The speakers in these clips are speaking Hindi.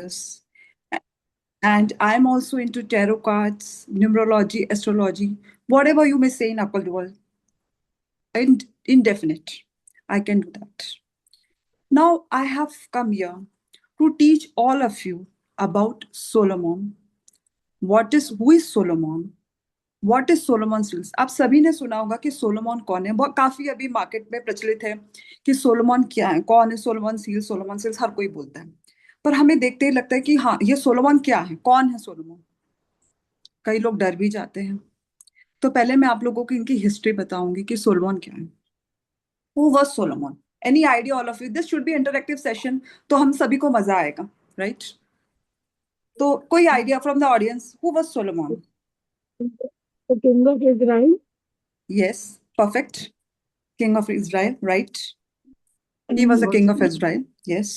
this. And I'm also into tarot cards, numerology, astrology, whatever you may say in occult world. And indefinite. I can do that. Now I have come here to teach all of you about Solomon. Who is Solomon? What is Solomon seals? आप सभी ने सुना होगा कि सोलोमन कौन है. बहुत काफी अभी मार्केट में प्रचलित है कि सोलोमन क्या है, कौन है सोलोमन सील्स हर कोई बोलता है. पर हमें देखते ही लगता है कि हाँ, ये सोलोमन क्या है, कौन है सोलोमन. कई लोग डर भी जाते हैं. तो पहले मैं आप लोगों को इनकी हिस्ट्री बताऊंगी कि सोलोमन क्या है. Who was Solomon? Any idea, all of you? This should be interactive session, तो हम सभी को मजा आएगा, right? तो कोई idea from the audience? Who was Solomon? The king of Israel. Yes, perfect. King of Israel, right? He was the king of Israel. Yes.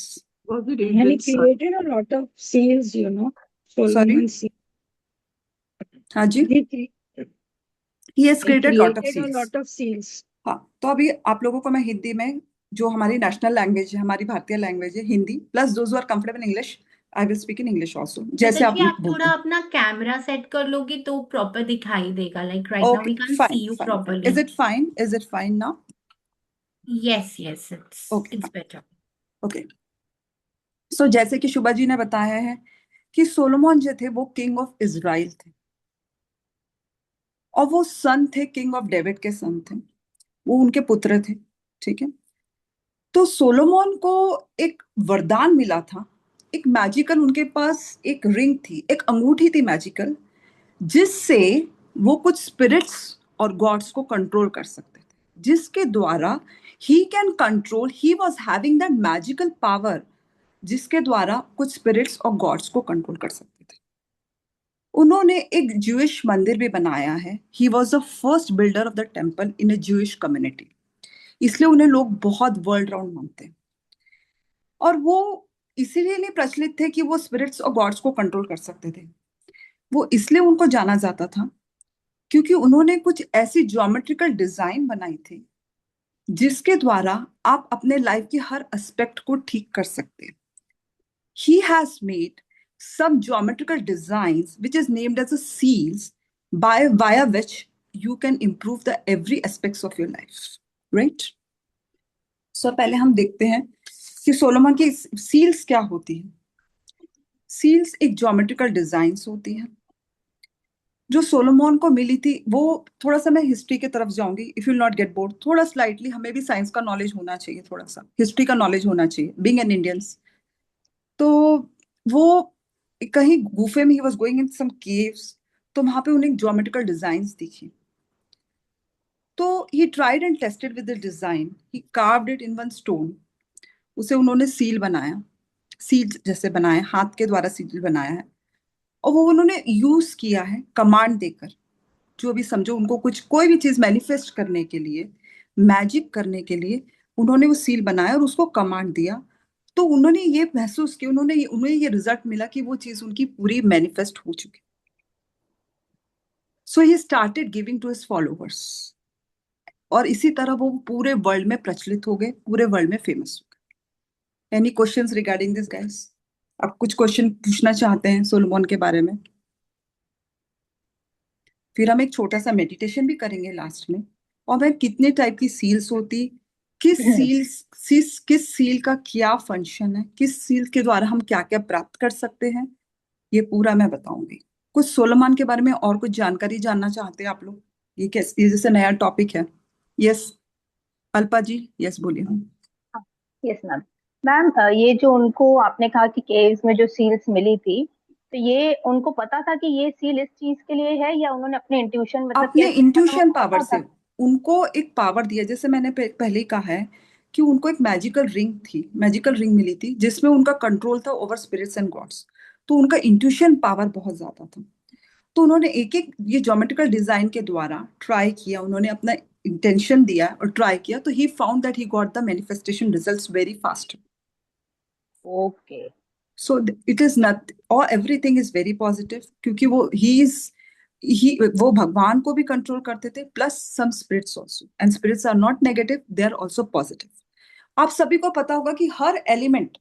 And he created a lot of seals, you know. Solomon seal. हाँ जी. He has created a lot of seals. हाँ, तो अभी आप लोगों को मैं हिंदी में, जो हमारी नेशनल लैंग्वेज है, हमारी भारतीय लैंग्वेज है Hindi, plus those who are comfortable in English, I will speak in English also. जैसे आप थोड़ा अपना कैमरा सेट कर लोगी तो प्रॉपर दिखाई देगा. Like right now we can see you properly. Is it fine now? Yes it's better. Okay. So जैसे कि शुभा जी ने बताया है कि सोलोमन जो थे वो किंग ऑफ इजराइल थे, और वो सन थे किंग ऑफ डेविड के सन थे, वो उनके पुत्र थे. ठीक है. तो सोलोमन को एक वरदान मिला था, एक मैजिकल, उनके पास एक रिंग थी, एक अंगूठी थी मैजिकल, जिससे वो कुछ स्पिरिट्स और गॉड्स को कंट्रोल कर सकते थे, जिसके द्वारा he can control, he was having that magical power, जिसके द्वारा कुछ स्पिरिट्स और गॉड्स को कंट्रोल कर सकते थे. उन्होंने एक ज्यूइश मंदिर भी बनाया है. He was the first builder of the temple in A Jewish community, इसलिए उन्हें लोग बहुत वर्ल्ड राउंड मानते हैं. और वो इसीलिए नहीं प्रचलित थे कि वो स्पिरिट्स और गॉड्स को कंट्रोल कर सकते थे. वो इसलिए उनको जाना जाता था क्योंकि उन्होंने कुछ ऐसी ज्योमेट्रिकल डिजाइन बनाई थी जिसके द्वारा आप अपने लाइफ के हर एस्पेक्ट को ठीक कर सकते हैं. He has made some geometrical designs which is named as a seals via which you can improve the every aspects of your life, right? So पहले हम देखते हैं कि सोलोमन की सील्स क्या होती है. सील्स एक ज्योमेट्रिकल डिजाइन्स होती है जो सोलोमन को मिली थी. वो थोड़ा सा मैं हिस्ट्री की तरफ जाऊंगी, if you not get bored. थोड़ा स्लाइटली हमें भी साइंस का नॉलेज होना चाहिए, थोड़ा सा हिस्ट्री का नॉलेज होना चाहिए, बीइंग एन इंडियंस. तो वो कहीं गुफे में, he was going in some caves, तो वहां पे उन्हें ज्योमेट्रिकल डिजाइन्स दिखी. तो he tried and tested with the design, he carved it in one stone. उसे उन्होंने सील बनाया, सील जैसे बनाया, हाथ के द्वारा सील बनाया है. और वो उन्होंने यूज किया है कमांड देकर. जो भी समझो, उनको कुछ कोई भी चीज मैनिफेस्ट करने के लिए, मैजिक करने के लिए उन्होंने वो सील बनाया और उसको कमांड दिया. तो उन्होंने ये महसूस किया, उन्हें ये रिजल्ट मिला कि वो चीज उनकी पूरी मैनिफेस्ट हो चुकी. So he started giving to his followers, और इसी तरह वो पूरे वर्ल्ड में प्रचलित हो गए, पूरे वर्ल्ड में फेमस हो गए. Any questions regarding this guys? आप कुछ क्वेश्चन पूछना चाहते हैं सोलोमन के बारे में? फिर हम एक छोटा सा मेडिटेशन भी करेंगे लास्ट में. और वह कितने टाइप की सील्स होती, किस सील का क्या फंक्शन है, किस सील के द्वारा हम क्या क्या प्राप्त कर सकते हैं, ये पूरा मैं बताऊंगी. कुछ सोलोमन के बारे में और कुछ जानकारी जानना चाहते हैं आप लोग? ये जैसे नया टॉपिक है. यस अल्पा जी, यस बोलिए. Yes ma'am. मैम ये जो उनको आपने कहा कि केव्स में जो सील्स मिली थी, तो ये उनको पता था कि ये सील इस चीज के लिए है, या उन्होंने अपने इंट्यूशन, मतलब अपने इंट्यूशन पावर से उनको एक पावर दिया. जैसे मैंने पहले कहा है कि उनको एक मैजिकल रिंग मिली थी जिसमें उनका कंट्रोल था ओवर स्पिरिट्स एंड गॉड्स. तो उनका इंट्यूशन पावर बहुत ज्यादा था. तो उन्होंने एक एक ये ज्योमेट्रिकल डिजाइन के द्वारा ट्राई किया, उन्होंने अपना इंटेंशन दिया और ट्राई किया. तो he found that he got the manifestation results very fast. Okay. So it is not, और एवरीथिंग इज वेरी पॉजिटिव, क्योंकि वो भगवान को भी कंट्रोल करते थे, plus some spirits also. And spirits are not negative, they are also positive. आप सभी को पता होगा कि हर एलिमेंट,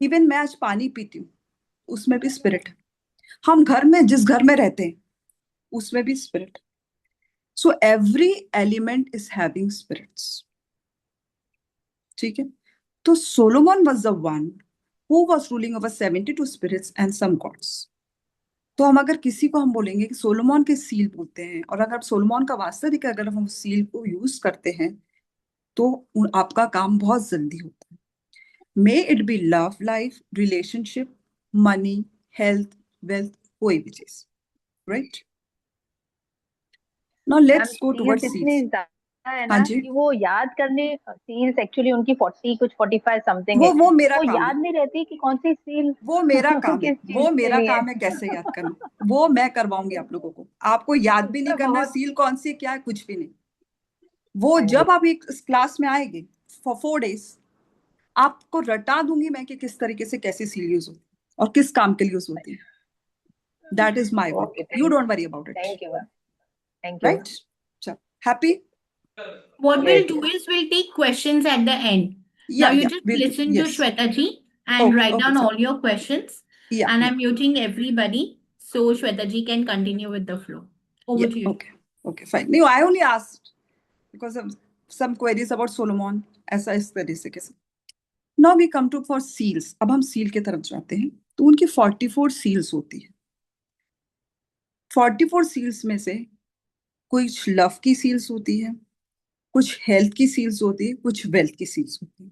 इवन मैं आज पानी पीती हूँ, उसमें भी स्पिरिट है। हम घर में जिस घर में रहते हैं उसमें भी spirit. So every element is having spirits, ठीक है। तो Solomon was the one who was ruling over 72 spirits and some gods. तो हम अगर किसी को हम बोलेंगे कि सोलोमन के सील बोलते हैं, और अगर सोलोमन का वास्तविक अगर हम सील को यूज करते हैं तो आपका काम बहुत जल्दी होता है। May it be love life, relationship, money, health, wealth, कोई भी चीज, right. Now ma'am let's go seals towards इतने सील्स। ज्यादा है हाँ ना जी। कि वो याद करने, सील्स एक्चुअली उनकी 40 कुछ 45 समथिंग है, वो मेरा वो काम है। याद नहीं रहती कि कौन सी सील वो मेरा काम है, किस चीज वो के मेरा लिए काम है है। कैसे याद करना। वो मैं करवाऊंगी आप लोगों को। आपको याद भी नहीं तो करना है बहुत सील कौन सी क्या है, कुछ भी नहीं। वो हाँ जी। जब आप एक क्लास में आएंगे फॉर 4 days, आपको रटा दूंगी मैं कि किस तरीके से कैसी सील यूज होती है और किस काम के लिए यूज होती है। That is my okay, work, you don't worry about it, thank you ma'am, thank you. Right. चलो, happy. What we'll yes do yes. is we'll take questions at the end. Now या you या just will do, listen to yes. Shweta ji and okay write okay down fine. all your questions. या And या I'm muting everybody so Shweta ji can continue with the flow. या Over to you. Okay okay fine. नहीं, I only asked because of some queries about Solomon, ऐसा इस तरीके से। Now we come to for seals. अब हम सील की तरफ जाते हैं। तो उनकी 44 सील्स होती है। 44 सील्स में से कुछ लव की सील्स होती है, कुछ हेल्थ की सील्स होती है, कुछ वेल्थ की सील्स होती है।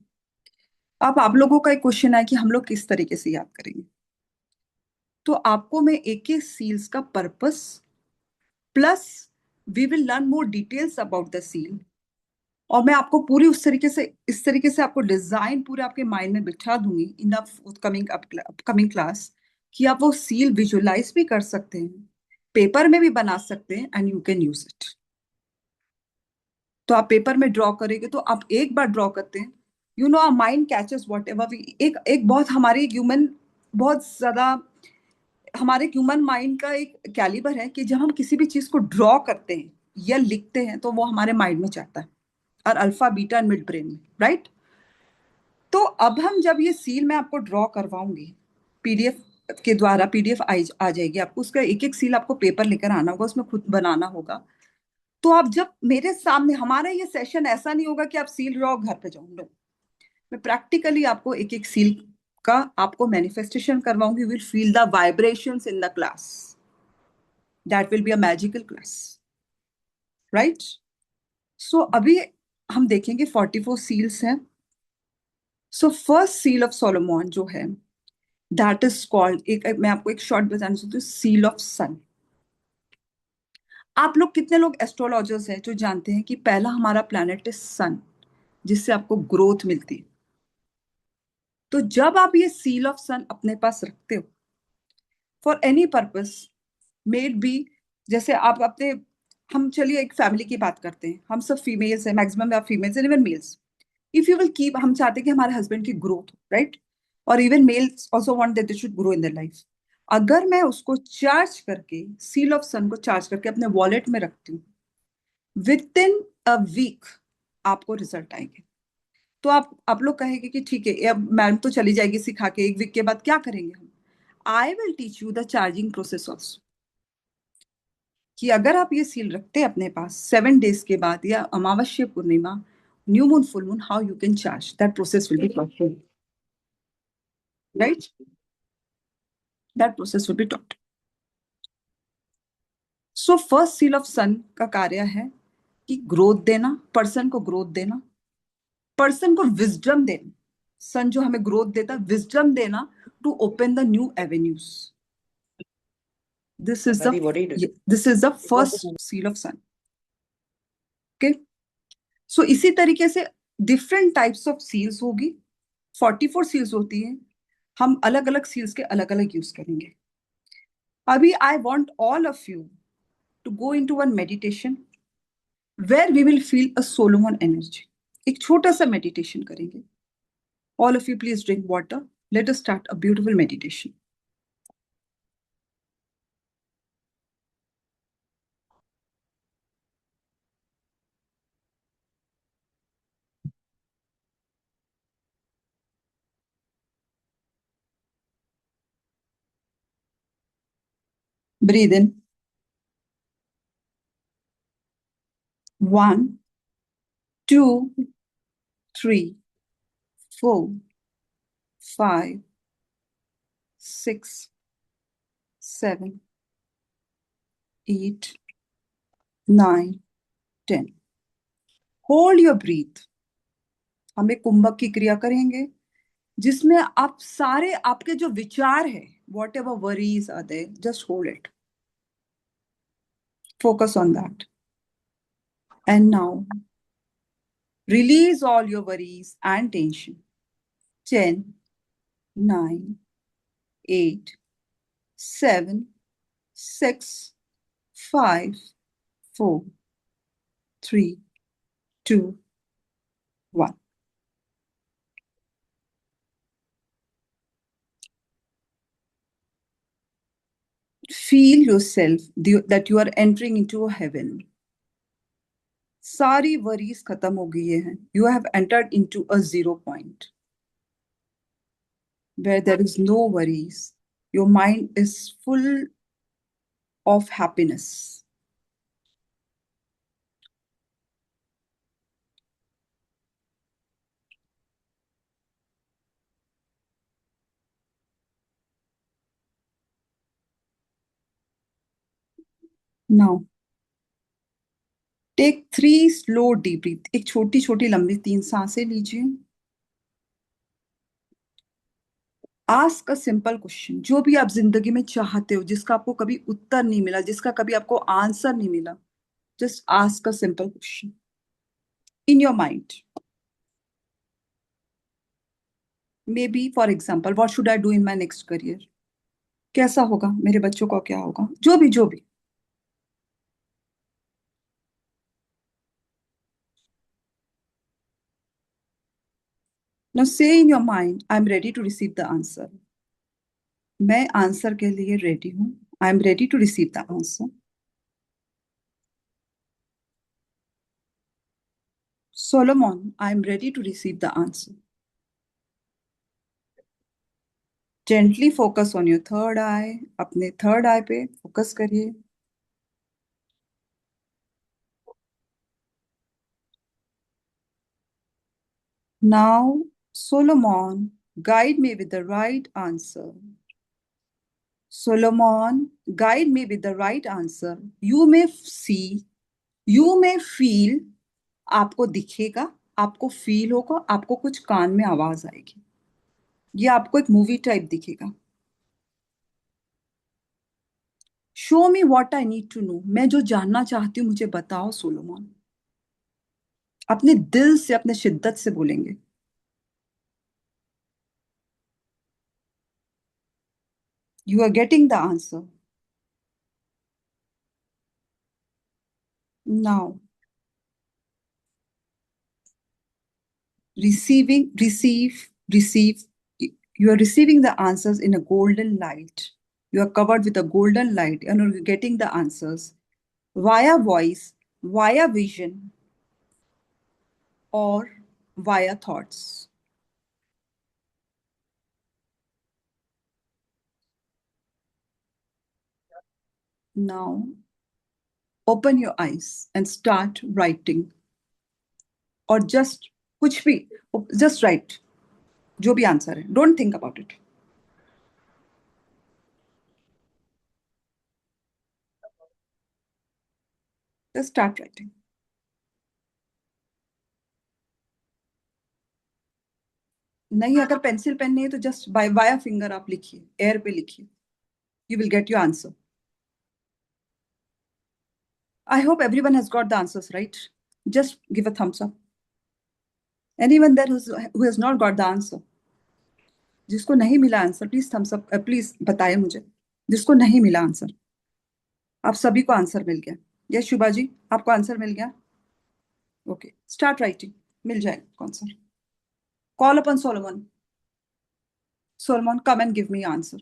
अब आप लोगों का एक क्वेश्चन है कि हम लोग किस तरीके से याद करेंगे। तो आपको मैं एक एक सील्स का purpose plus we will learn more details about the seal, और मैं आपको पूरी उस तरीके से इस तरीके से आपको डिजाइन पूरे आपके माइंड में बिठा दूंगी इन द अपकमिंग क्लास, कि आप वो सील विजुअलाइज भी कर सकते हैं, पेपर में भी बना सकते हैं and you can use it. तो आप पेपर में ड्रॉ करेंगे तो आप एक बार ड्रॉ करते हैं, you know our mind catches whatever we, एक एक बहुत हमारे ह्यूमन, बहुत ज्यादा हमारे ह्यूमन माइंड का एक कैलिबर है कि जब हम किसी भी चीज को ड्रॉ करते हैं या लिखते हैं तो वो हमारे माइंड में जाता है, और alpha beta and mid brain में, राइट। तो अब हम जब ये सील मैं आपको ड्रॉ करवाऊंगी पीडीएफ के द्वारा, पीडीएफ आ जाएगी आपको, उसका एक एक सील आपको पेपर लेकर आना होगा, उसमें खुद बनाना होगा। तो आप जब मेरे सामने, हमारा ये सेशन ऐसा नहीं होगा कि आप सील ड्रॉ घर पे जाओ, नो। मैं प्रैक्टिकली आपको एक एक सील का आपको मैनिफेस्टेशन करवाऊंगी। Will feel the vibrations in the class, that will be a magical class, right. So अभी हम देखेंगे 44 सील्स हैं। So first seal of Solomon जो है, दैट इज कॉल्ड, एक मैं आपको एक शॉर्ट बताना चाहती हूँ, सील ऑफ सन। आप लोग कितने लोग एस्ट्रोलॉजर्स हैं जो जानते हैं कि पहला हमारा प्लैनेट इज सन, जिससे आपको ग्रोथ मिलती है। तो जब आप ये सील ऑफ सन अपने पास रखते हो for any purpose, may it B, जैसे आप अपने, हम चलिए एक फैमिली की बात करते हैं, हम सब फीमेल्स हैं, मैक्सिमम आप females and even males. If you will keep, हम चाहते हैं कि हमारे हस्बैंड की ग्रोथ, राइट, और even males also want that they should grow in their life. अगर मैं उसको चार्ज करके, सील ऑफ सन को चार्ज करके अपने वॉलेट में रखती हूँ, विद इन अ वीक आपको रिजल्ट आएंगे। तो आप लोग कहेंगे कि ठीक है, अब मैम तो चली जाएगी सिखा के, एक वीक के बाद क्या करेंगे हम। आई will teach you the charging process also, कि अगर आप ये सील रखते हैं अपने पास 7 days के बाद, या अमावस्या, पूर्णिमा, new moon, full moon, how you can charge that process will be taught, right. That process will be taught। So first seal of sun का कार्य है कि ग्रोथ देना, पर्सन को ग्रोथ देना, पर्सन को विजडम देना। सन जो हमें ग्रोथ देता है, विजडम देना, to open the new avenues. This is the this is the first seal of sun, okay. So इसी तरीके से डिफरेंट टाइप्स ऑफ सील्स होगी, 44 सील्स होती हैं। हम अलग अलग सील्स के अलग अलग यूज करेंगे। अभी I want all of you to go into one meditation where we will feel a Solomon energy. एक छोटा सा मेडिटेशन करेंगे। All of you please drink water, let us start a beautiful meditation. Breathe in. 1, 2, 3, 4, 5, 6, 7, 8, 9, 10. Hold your breath. हम एक कुंभक की क्रिया करेंगे जिसमें आप सारे आपके जो विचार है, whatever worries are there, just hold it. Focus on that. And now, release all your worries and tension. 10, 9, 8, 7, 6, 5, 4, 3, 2, 1. Feel yourself that you are entering into a heaven. सारी worries खत्म हो गई हैं. You have entered into a 0 point where there is no worries. Your mind is full of happiness. Now, take 3 slow deep breath. एक छोटी छोटी लंबी 3 सांसें लीजिए. Ask a simple question. जो भी आप जिंदगी में चाहते हो, जिसका आपको कभी उत्तर नहीं मिला, जिसका कभी आपको आंसर नहीं मिला, just ask a simple question in your mind. May be for example, what should I do in my next career. कैसा होगा, मेरे बच्चों का क्या होगा, जो भी जो भी. Now say in your mind, I am ready to receive the answer. मैं आंसर के लिए रेडी हूं. I am ready to receive the answer. Solomon, I am ready to receive the answer. Gently focus on your third eye. अपने थर्ड आई पे फोकस करिए. Now, Solomon, guide me with the right answer. Solomon, guide me with the right answer. You may see, you may feel. आपको दिखेगा, आपको फील होगा, आपको कुछ कान में आवाज आएगी. ये आपको एक मूवी टाइप दिखेगा. Show me what I need to know. मैं जो जानना चाहती हूँ मुझे बताओ सोलोमन. अपने दिल से, अपने शिद्दत से बोलेंगे. You are getting the answer. Now, receive. You are receiving the answers in a golden light. You are covered with a golden light and you're getting the answers via voice, via vision, or via thoughts. Now, open your eyes and start writing. Or just कुछ भी, just write. जो भी आंसर है, don't think about it. Just start writing. नहीं, अगर पेंसिल पेन नहीं है तो जस्ट बाय वाया फिंगर आप लिखिए, एयर पे लिखिए. You will get your answer. I hope everyone has got the answers right. Just give a thumbs up. Anyone there who has not got the answer? जिसको नहीं मिला answer, please thumbs up, please बताएं मुझे. जिसको नहीं मिला आंसर. आप सभी को आंसर मिल गया. यस शुभा जी, आपको आंसर मिल गया. Okay, start writing. मिल जाएगा आंसर. कॉल अपन Solomon. Solomon, come and give me answer.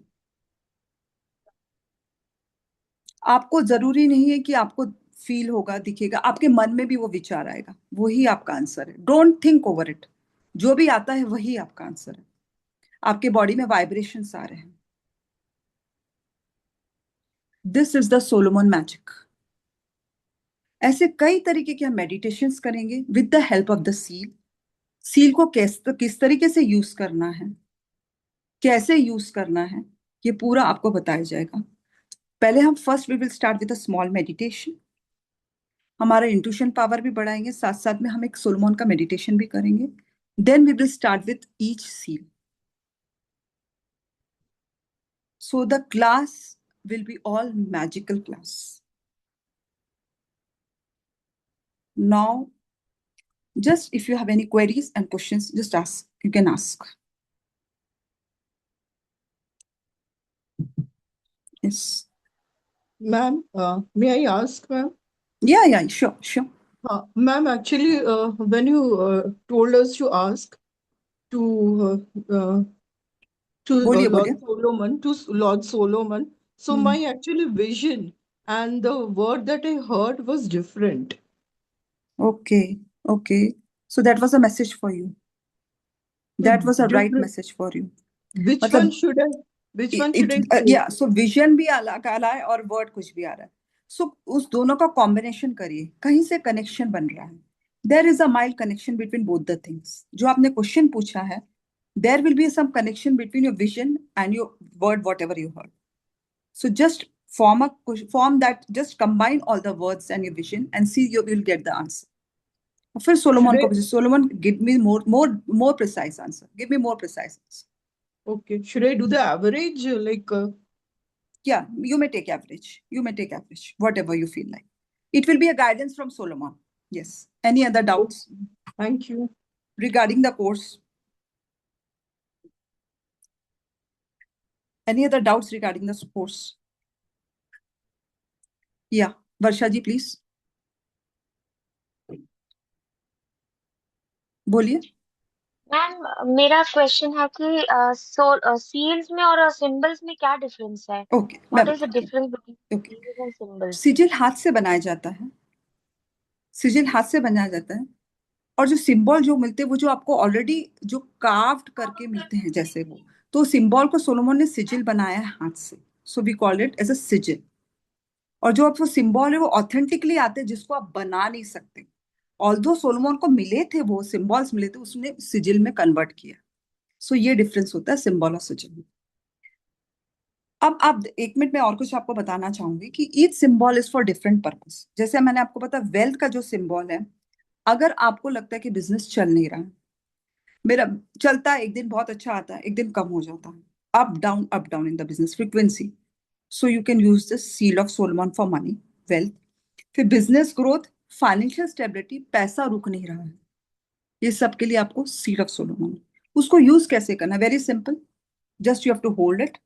आपको जरूरी नहीं है कि आपको फील होगा, दिखेगा. आपके मन में भी वो विचार आएगा, वही आपका आंसर है. Don't think over it. जो भी आता है वही आपका आंसर है. आपके बॉडी में वाइब्रेशंस आ रहे हैं. This is the Solomon magic. ऐसे कई तरीके के हम मेडिटेशंस करेंगे with the help of the seal. Seal को किस तरीके से यूज करना है, कैसे यूज करना है, ये पूरा आपको बताया जाएगा। पहले हम first we will start with a small meditation. हमारा इंट्यूशन पावर भी बढ़ाएंगे, साथ साथ में हम एक सोलोमन का मेडिटेशन भी करेंगे। Then we will start with each seal. So the class will be all magical class. Now, just if you have any queries and questions, just ask. You can ask. Yes. Ma'am, may I ask, ma'am? Yeah, sure. Ma'am, actually, when you told us to ask to बोलिए Lord बोलिए। Solomon, Lord Solomon, so my actually vision and the word that I heard was different. Okay. So that was a message for you. That was a right Different. message for you. Which मतलब one should I? Which one should I take? yeah, so vision भी अलग आ रहा है और वर्ड कुछ भी आ रहा है। So उस दोनों का कॉम्बिनेशन करिए, कहीं से कनेक्शन बन रहा है। There is a mild connection between both the things. जो आपने क्वेश्चन पूछा है, there will be some connection between your vision and your word, whatever you heard. So just form that, just combine all the words and your vision and see you will get the answer. फिर सोलोमन को पूछे, Solomon give me more precise answer. Give me more precise answer. Okay, should I do the average? Yeah, you may take average. Whatever you feel like. It will be a guidance from Solomon. Yes. Any other doubts? Thank you. Regarding the course? Any other doubts regarding the course? Yeah, Varsha ji, please. बोलिए। मैम मेरा क्वेश्चन है कि सील्स में और सिंबल्स में क्या डिफरेंस है? Okay, what is the difference between okay. Seals and symbols? Sigil हाथ से बनाया जाता है। और जो सिंबल जो मिलते हैं वो जो आपको ऑलरेडी जो कार्व्ड करके मिलते हैं जैसे वो, तो सिंबल को सोलोमन ने सिजिल बनाया है हाथ से। So we call it as a sigil. और जो आपको सिंबल है वो ऑथेंटिकली आते हैं, जिसको आप बना नहीं सकते। ऑल्दो सोलोमन को मिले थे, वो सिंबल्स मिले थे, उसने सिजिल में कन्वर्ट किया। सो ये डिफरेंस होता है सिंबल और सिजिल में। अब आप 1 मिनट में और कुछ आपको बताना चाहूंगी कि each symbol is for different purpose. जैसे मैंने आपको पता, वेल्थ का जो सिंबल है, अगर आपको लगता है कि बिजनेस चल नहीं रहा है, मेरा चलता है, एक दिन बहुत अच्छा आता है, एक दिन कम हो जाता है, up down in the business frequency, so you can use this seal of Solomon for money, wealth. फिर बिजनेस ग्रोथ, फाइनेंशियल स्टेबिलिटी, पैसा रुक नहीं रहा है, ये सब के लिए आपको सील ऑफ सोलोमन। उसको यूज कैसे करना, very simple. Just you have to hold it.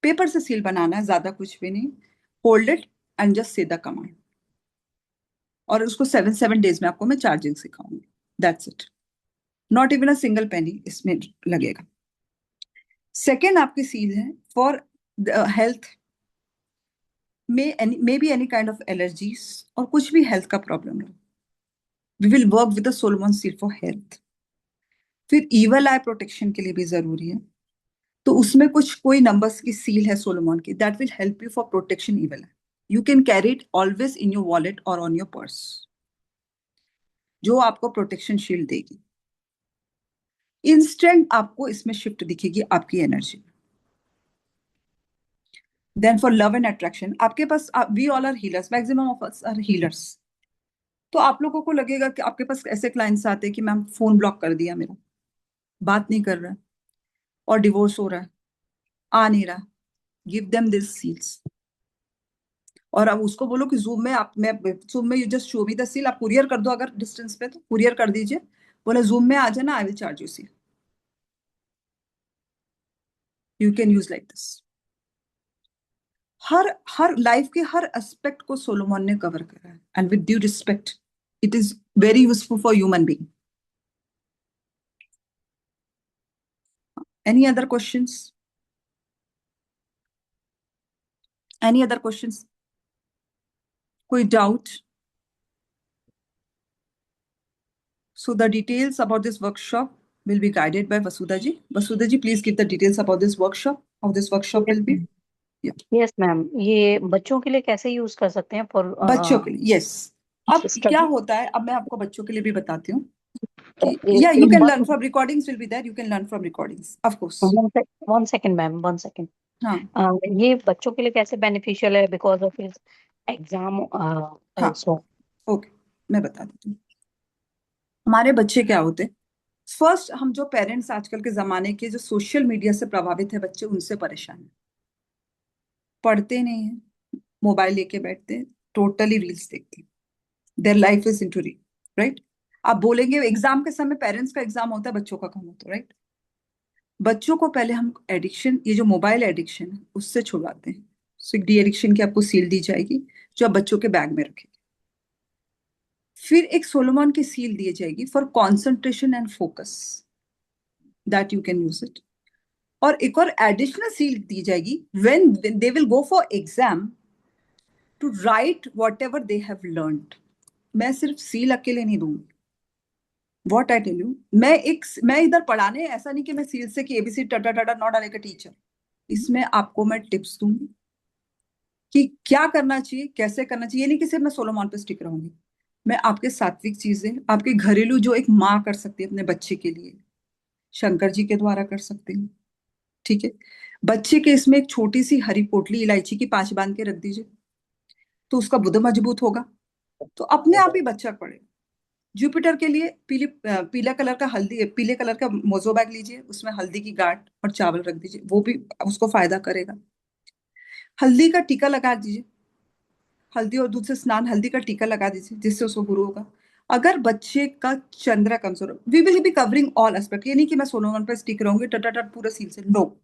Paper से सील बनाना है, ज्यादा कुछ भी नहीं। Hold it and just say the command. और उसको 7 डेज में आपको मैं चार्जिंग सिखाऊंगी। That's it. Not even a single penny इसमें लगेगा। सेकेंड आपकी सील है फॉर हेल्थ में be any kind of allergies और कुछ भी हेल्थ का प्रॉब्लम है, we will work with the Solomon seal for health. फिर इवल आई प्रोटेक्शन के लिए भी जरूरी है, तो उसमें कोई नंबर्स की सील है सोलोमन की, that will help you for protection evil I. You can carry it always in your wallet और ऑन योर पर्स, जो आपको प्रोटेक्शन शील्ड देगी। इंस्टेंट आपको इसमें शिफ्ट दिखेगी आपकी energy. Then for love and attraction, आपके पास we all are healers, maximum of us are healers. तो आप लोगों को लगेगा कि आपके पास ऐसे क्लाइंट्स आते हैं कि मैम फोन ब्लॉक कर दिया मेरा, बात नहीं कर रहा है और डिवोर्स हो रहा है, आ नहीं रहा। Give them this seals. और अब उसको बोलो कि जूम में you just show me the seal. आप कुरियर कर दो, अगर डिस्टेंस पे तो कुरियर कर दीजिए। बोले जूम में आ जाना, I will charge you seal. You can use like this. Her life के हर एस्पेक्ट को सोलोमन ने कवर करा है, and with due respect it is very useful for human being. Any other questions? Any other questions? कोई doubt? So the details about this workshop will be guided by Vasudha ji. Vasudha ji, please give the details about this workshop, how this workshop will be. Yes ma'am, ये बच्चों के लिए कैसे यूज कर सकते हैं फॉर बच्चों के लिए, यस। अब क्या स्टडी? होता है, अब मैं आपको बच्चों के लिए भी बताती हूँ कि या you can learn from recordings, will be there, you can learn from recordings of course. 1 second ma'am, 1 second. हाँ ये बच्चों के लिए कैसे बेनिफिशियल है बिकॉज ऑफ हिज एग्जाम हाँ, आल्सो? ओके, मैं बता देती हूँ। हमारे बच्चे क्या होते हैं, फर्स्ट, हम जो पेरेंट्स आजकल के जमाने के जो सोशल मीडिया से प्रभावित है बच्चे, उनसे परेशान है। पढ़ते नहीं है, मोबाइल लेके बैठते हैं, टोटली रील्स देखते हैं, their life is into reel, right. आप बोलेंगे एग्जाम के समय, पेरेंट्स का एग्जाम होता है, बच्चों का कम होता है, राइट। बच्चों को पहले हम एडिक्शन, ये जो मोबाइल एडिक्शन है उससे छुड़वाते हैं। सो डी एडिक्शन की आपको सील दी जाएगी, जो आप बच्चों के बैग में रखेंगे। फिर एक सोलोमन की सील दी जाएगी for concentration and focus, that you can use it. और एक और एडिशनल सील दी जाएगी when they will go for exam to write whatever they have learned. मैं सिर्फ सील अकेले नहीं दूंगी, वॉट आई टेल यू, मैं इधर पढ़ाने, ऐसा नहीं कि मैं सील से कि एबीसी टाटा टाटा नॉट आने का टीचर। इसमें आपको मैं टिप्स दूंगी कि क्या करना चाहिए, कैसे करना चाहिए। ये नहीं कि सिर्फ मैं सोलोमन पे स्टिक रहूंगी, मैं आपके सात्विक चीजें, आपके घरेलू जो एक माँ कर सकती है अपने बच्चे के लिए, शंकर जी के द्वारा कर सकती हूँ, ठीक है। बच्चे के इसमें एक छोटी सी हरी पोटली इलायची की 5 बांध के रख दीजिए, तो उसका बुद्ध मजबूत होगा, तो अपने आप ही बच्चा पढ़ेगा। जुपिटर के लिए पीला कलर का हल्दी, पीले कलर का मोजो बैग लीजिए, उसमें हल्दी की गांठ और चावल रख दीजिए, वो भी उसको फायदा करेगा। हल्दी का टीका लगा दीजिए, हल्दी और दूध से स्नान, हल्दी का टीका लगा दीजिए, जिससे उसको गुरु होगा। अगर बच्चे का चंद्र कमजोर, we will be covering all aspect, ये नहीं कि मैं सोलोमन पर स्टिक रहूंगी टटाटट पूरा सील से, नो।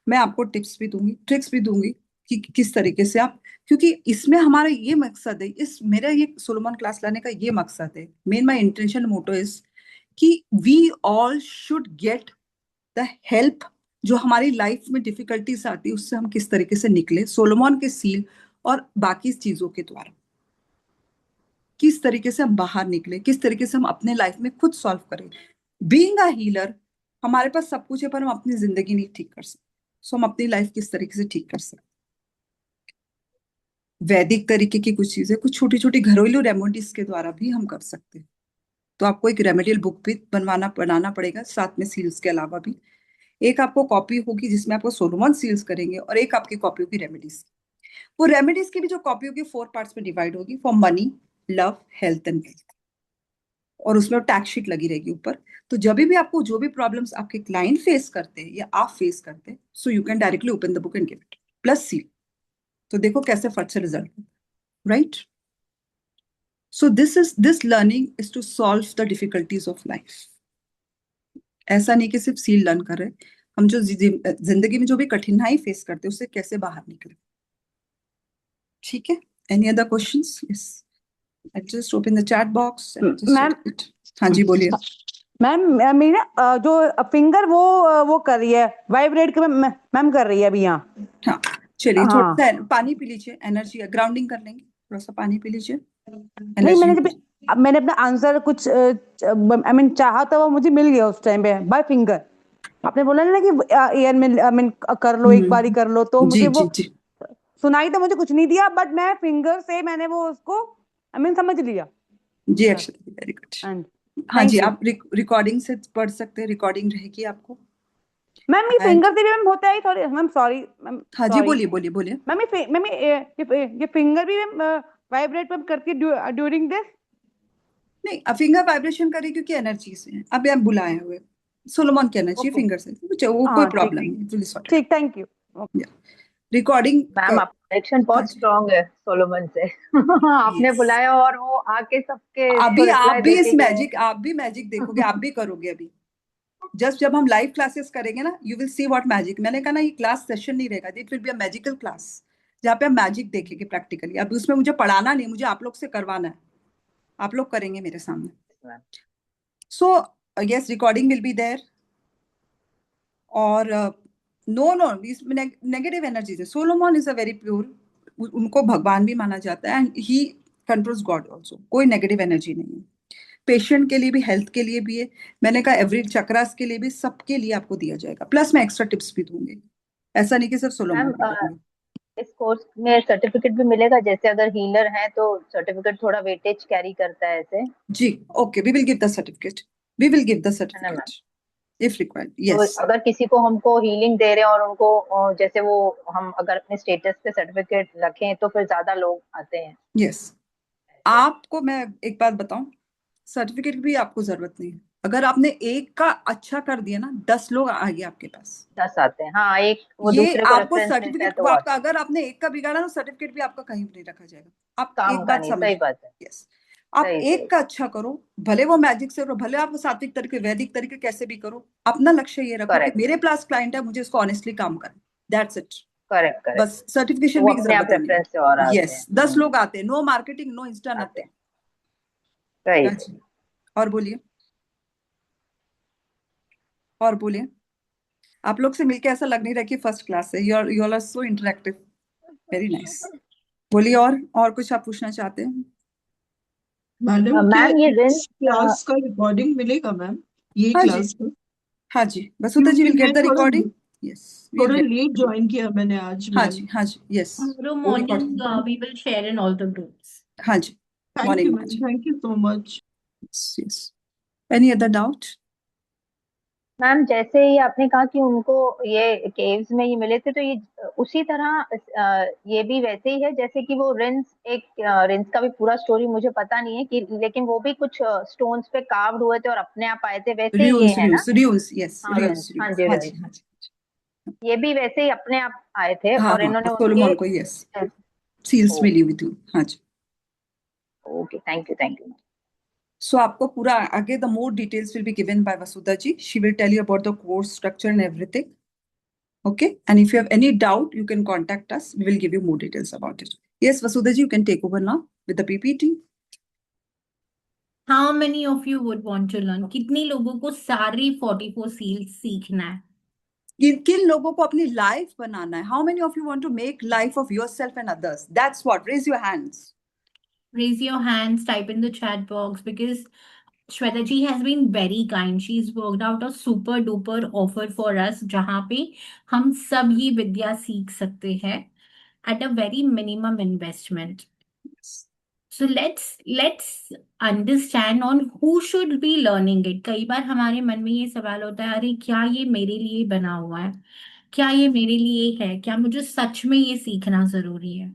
मैं आपको टिप्स भी दूंगी, ट्रिक्स भी दूंगी कि किस तरीके से आप, क्योंकि इसमें हमारा ये मकसद है, इस मेरा ये सोलोमन क्लास लाने का ये मकसद है, main my intention motto is कि we all should get the help. जो हमारी लाइफ में डिफिकल्टीज आती है उससे हम किस तरीके से निकले, सोलोमन के सील और बाकी चीजों के द्वारा किस तरीके से हम बाहर निकले, किस तरीके से हम अपने लाइफ में खुद सॉल्व करें। बीइंग अ हीलर, हमारे पास सब कुछ है पर हम अपनी जिंदगी नहीं ठीक कर सकते। सो हम अपनी लाइफ किस तरीके से ठीक कर सकते, वैदिक तरीके की कुछ चीजें, कुछ छोटी छोटी घरेलू रेमेडीज के द्वारा भी हम कर सकते हैं। तो आपको एक रेमेडियल बुक भी बनाना पड़ेगा साथ में सील्स के अलावा भी। एक आपको कॉपी होगी जिसमें आपको सोलोमन सील्स करेंगे, और एक आपकी कॉपी होगी रेमेडीज। वो रेमेडीज की भी जो कॉपी होगी 4 पार्ट्स में डिवाइड होगी, for money, love, health and wealth, और उसमें टैक्स शीट लगी रहेगी ऊपर। तो जब भी आपको जो भी प्रॉब्लम्स आपके क्लाइंट फेस करते हैं या आप फेस करते हैं, so you can directly open the book and give it plus seal. तो देखो कैसे फट से result, right. So this learning is to solve the difficulties of life. ऐसा नहीं कि सिर्फ सील लर्न कर रहे, हम जो जिंदगी में जो भी कठिनाई फेस करते हैं उससे कैसे बाहर निकले, ठीक है। Any other questions? Yes, I just open the chat box and ma'am, just, हाँ जी बोलिए। मैम मेरी ना जो फिंगर वो कर रही है वाइब्रेट के, मैम कर रही है अभी यहाँ। हाँ चलिए, थोड़ा हाँ, सा पानी पी लीजिए, एनर्जी ग्राउंडिंग कर लेंगे, थोड़ा सा पानी पी लीजिए, नहीं मैंने एनर्जी। जब मैंने अपना आंसर कुछ आई मीन चाहा था, वो मुझे मिल गया उस टाइम पे बाय फिंगर। आपने बोला ना कि एयर में आई मीन कर लो, एक बारी कर लो, तो जी मुझे जी वो जी सुनाई तो मुझे कुछ नहीं दिया, बट मैं फिंगर से मैंने वो उसको आई मीन समझ लिया। जी, एक्चुअली वेरी गुड। एंड हाँ जी, थैंक यू आप रिकॉर्डिंग से पढ़ सकते हैं, रिकॉर्डिंग रहेगी आपको। मैम। ये एंड फिंगर से भी मैम होता है थोड़ी, मैम सॉरी मैम, हाँ जी, सॉरी बोलिए बोलिए बोलिए। मैम। मैम ये फिंगर भी मैम वाइब्रेट मैम करती है ड्यूरिंग दिस? नहीं, फिंगर वाइब्रेशन करे क्योंकि एनर्जी से है, अभी आप बुलाए हुए सोलोमन की एनर्जी ओके, फिंगर से, वो कोई हाँ ठीक प्रॉब्लम ठीक नहीं, फुली सॉर्टेड। ठीक, थैंक यू। रिकॉर्डिंग मैम आपका कनेक्शन हाँ बहुत जी, स्ट्रांग है सोलोमन से। आपने यस। बुलाया और वो आके सबके इसको अभी आप रिप्लाई भी इस देके गए। मैजिक, आप भी मैजिक देखोगे, आप भी करोगे अभी। जस्ट जब हम लाइव क्लासेस करेंगे ना, you will see what magic. मैंने कहा ना, ये क्लास सेशन नहीं रहेगा, it will be a magical class, जहाँ पे हम मैजिक देखेंगे प्रैक्टिकली। अभी उसमें मुझे पढ़ाना नहीं, मुझे आप लोग से करवाना है, आप लोग करेंगे मेरे सामने। So yes, recording will be there. और नो नो, इसमें नेगेटिव एनर्जीज है। Solomon is a very pure, उनको भगवान भी माना जाता है, and he controls god also. कोई नेगेटिव एनर्जी नहीं है। पेशेंट के लिए भी, हेल्थ के लिए भी है। मैंने कहा एवरी चक्रास के लिए भी, सबके लिए आपको दिया जाएगा, प्लस मैं एक्स्ट्रा टिप्स भी दूंगी। ऐसा नहीं कि सिर्फ सोलोमन मैम के करूंगी। इस कोर्स में सर्टिफिकेट भी मिलेगा, जैसे अगर हीलर है तो सर्टिफिकेट थोड़ा वेटेज कैरी करता है ऐसे, जी, okay, we will give the certificate, we will give the है ना मैम? Certificate if required. तो यस। अगर किसी को हमको हीलिंग दे रहे हैं और उनको जैसे वो, हम अगर अपने स्टेटस पे सर्टिफिकेट रखें तो फिर ज्यादा लोग आते हैं यस, ऐसे। आपको मैं एक बात बताऊं, सर्टिफिकेट भी आपको जरूरत नहीं है। अगर आपने एक का अच्छा कर दिया ना, 10 लोग आगे आपके पास। 10 आते हैं, हाँ, एक वो ये दूसरे को आपको रेफरेंस देता है सर्टिफिकेट, तो वो वो आपका, आते हैं। अगर आपने एक का बिगाड़ा ना, सर्टिफिकेट भी आपका कहीं नहीं रखा जाएगा। आप काम एक का बात नहीं, समझ, सही बात है। यस, आप सही एक सही। का अच्छा करो, भले वो मैजिक से करो, भले आप सात्विक तरीके, वैदिक तरीके, कैसे भी करो। अपना लक्ष्य ये रखो कि करेक्ट मेरे पास क्लाइंट है, मुझे इसको ऑनेस्टली काम करना, दैट्स इट। Correct correct. बस तो सर्टिफिकेशन वो भी की अपने आप जरूरत नहीं रेफरेंस से और है। आते यस, हैं। 10 लोग आते हैं, नो मार्केटिंग, नो इंस्टा, आते नथिंग। हैं। सही हाँ सही। जी, और बोलिए, और बोलिए। आप लोग से मिलके ऐसा लग नहीं रहा कि फर्स्ट क्लास है, you all are so interactive, very nice. बोलिए, और कुछ आप पूछना चाहते हैं? मैडम क्या मैम ये रिंस, इस क्लास का रिकॉर्डिंग मिलेगा मैम, ये हाँ जी, क्लास का? हाँ जी, वसुधा जी क्योंकि विल गेट मैं द थोड़ा रिकॉर्डिंग। यस, वी विल थोड़ा गेट। लेट ज्वाइन किया मैंने आज हाँ मैम। जी, हाँ जी, यस, Tomorrow वो morning, recording. we will share in all the groups. हाँ जी, थैंक मॉर्निंग यू में। हाँ मैम, जी, thank you so much. Yes. Any other doubt? Ma'am जैसे ही आपने कहा कि उनको ये केव्स में ये मिले थे, तो ये उसी तरह ये भी वैसे ही है जैसे कि वो रिंस, एक रिंस का भी पूरा स्टोरी मुझे पता नहीं है कि, लेकिन वो भी कुछ स्टोन्स पे कार्व्ड हुए थे और अपने आप आए थे, वैसे ही ये रियून्स, है ना? रियून्स, रियून्स, यस, हाँ रियून्स, रिंस, हाँ रियून्स, जी हाँ जी, रिंस। हाँ जी। ये भी वैसे ही अपने आप आए थे हाँ और हाँ, इन्होंने उनके। सोलोमन को, यस, सील्स मिली हुई थी। हाँ जी। Okay, thank you thank you. So आपको पूरा आगे, the more details will be given by Vasudha ji, she will tell you about the course structure and everything. Okay, and if you have any doubt, you can contact us. We will give you more details about it. Yes, Vasudha ji, you can take over now with the PPT. How many of you would want to learn? कितने लोगों को सारी 44 सील्स सीखना है? किन किन लोगों को अपनी लाइफ बनाना है? How many of you want to make life of yourself and others? That's what. Raise your hands. Raise your hands, type in the chat box, because Shweta ji has been very kind. She's worked out a super duper offer for us, जहाँ पे हम सब ये विद्या सीख सकते हैं at a very minimum investment. So let's understand on who should be learning it. कई बार हमारे मन में ये सवाल होता है, अरे क्या ये मेरे लिए बना हुआ है, क्या ये मेरे लिए है, क्या मुझे सच में ये सीखना जरूरी है?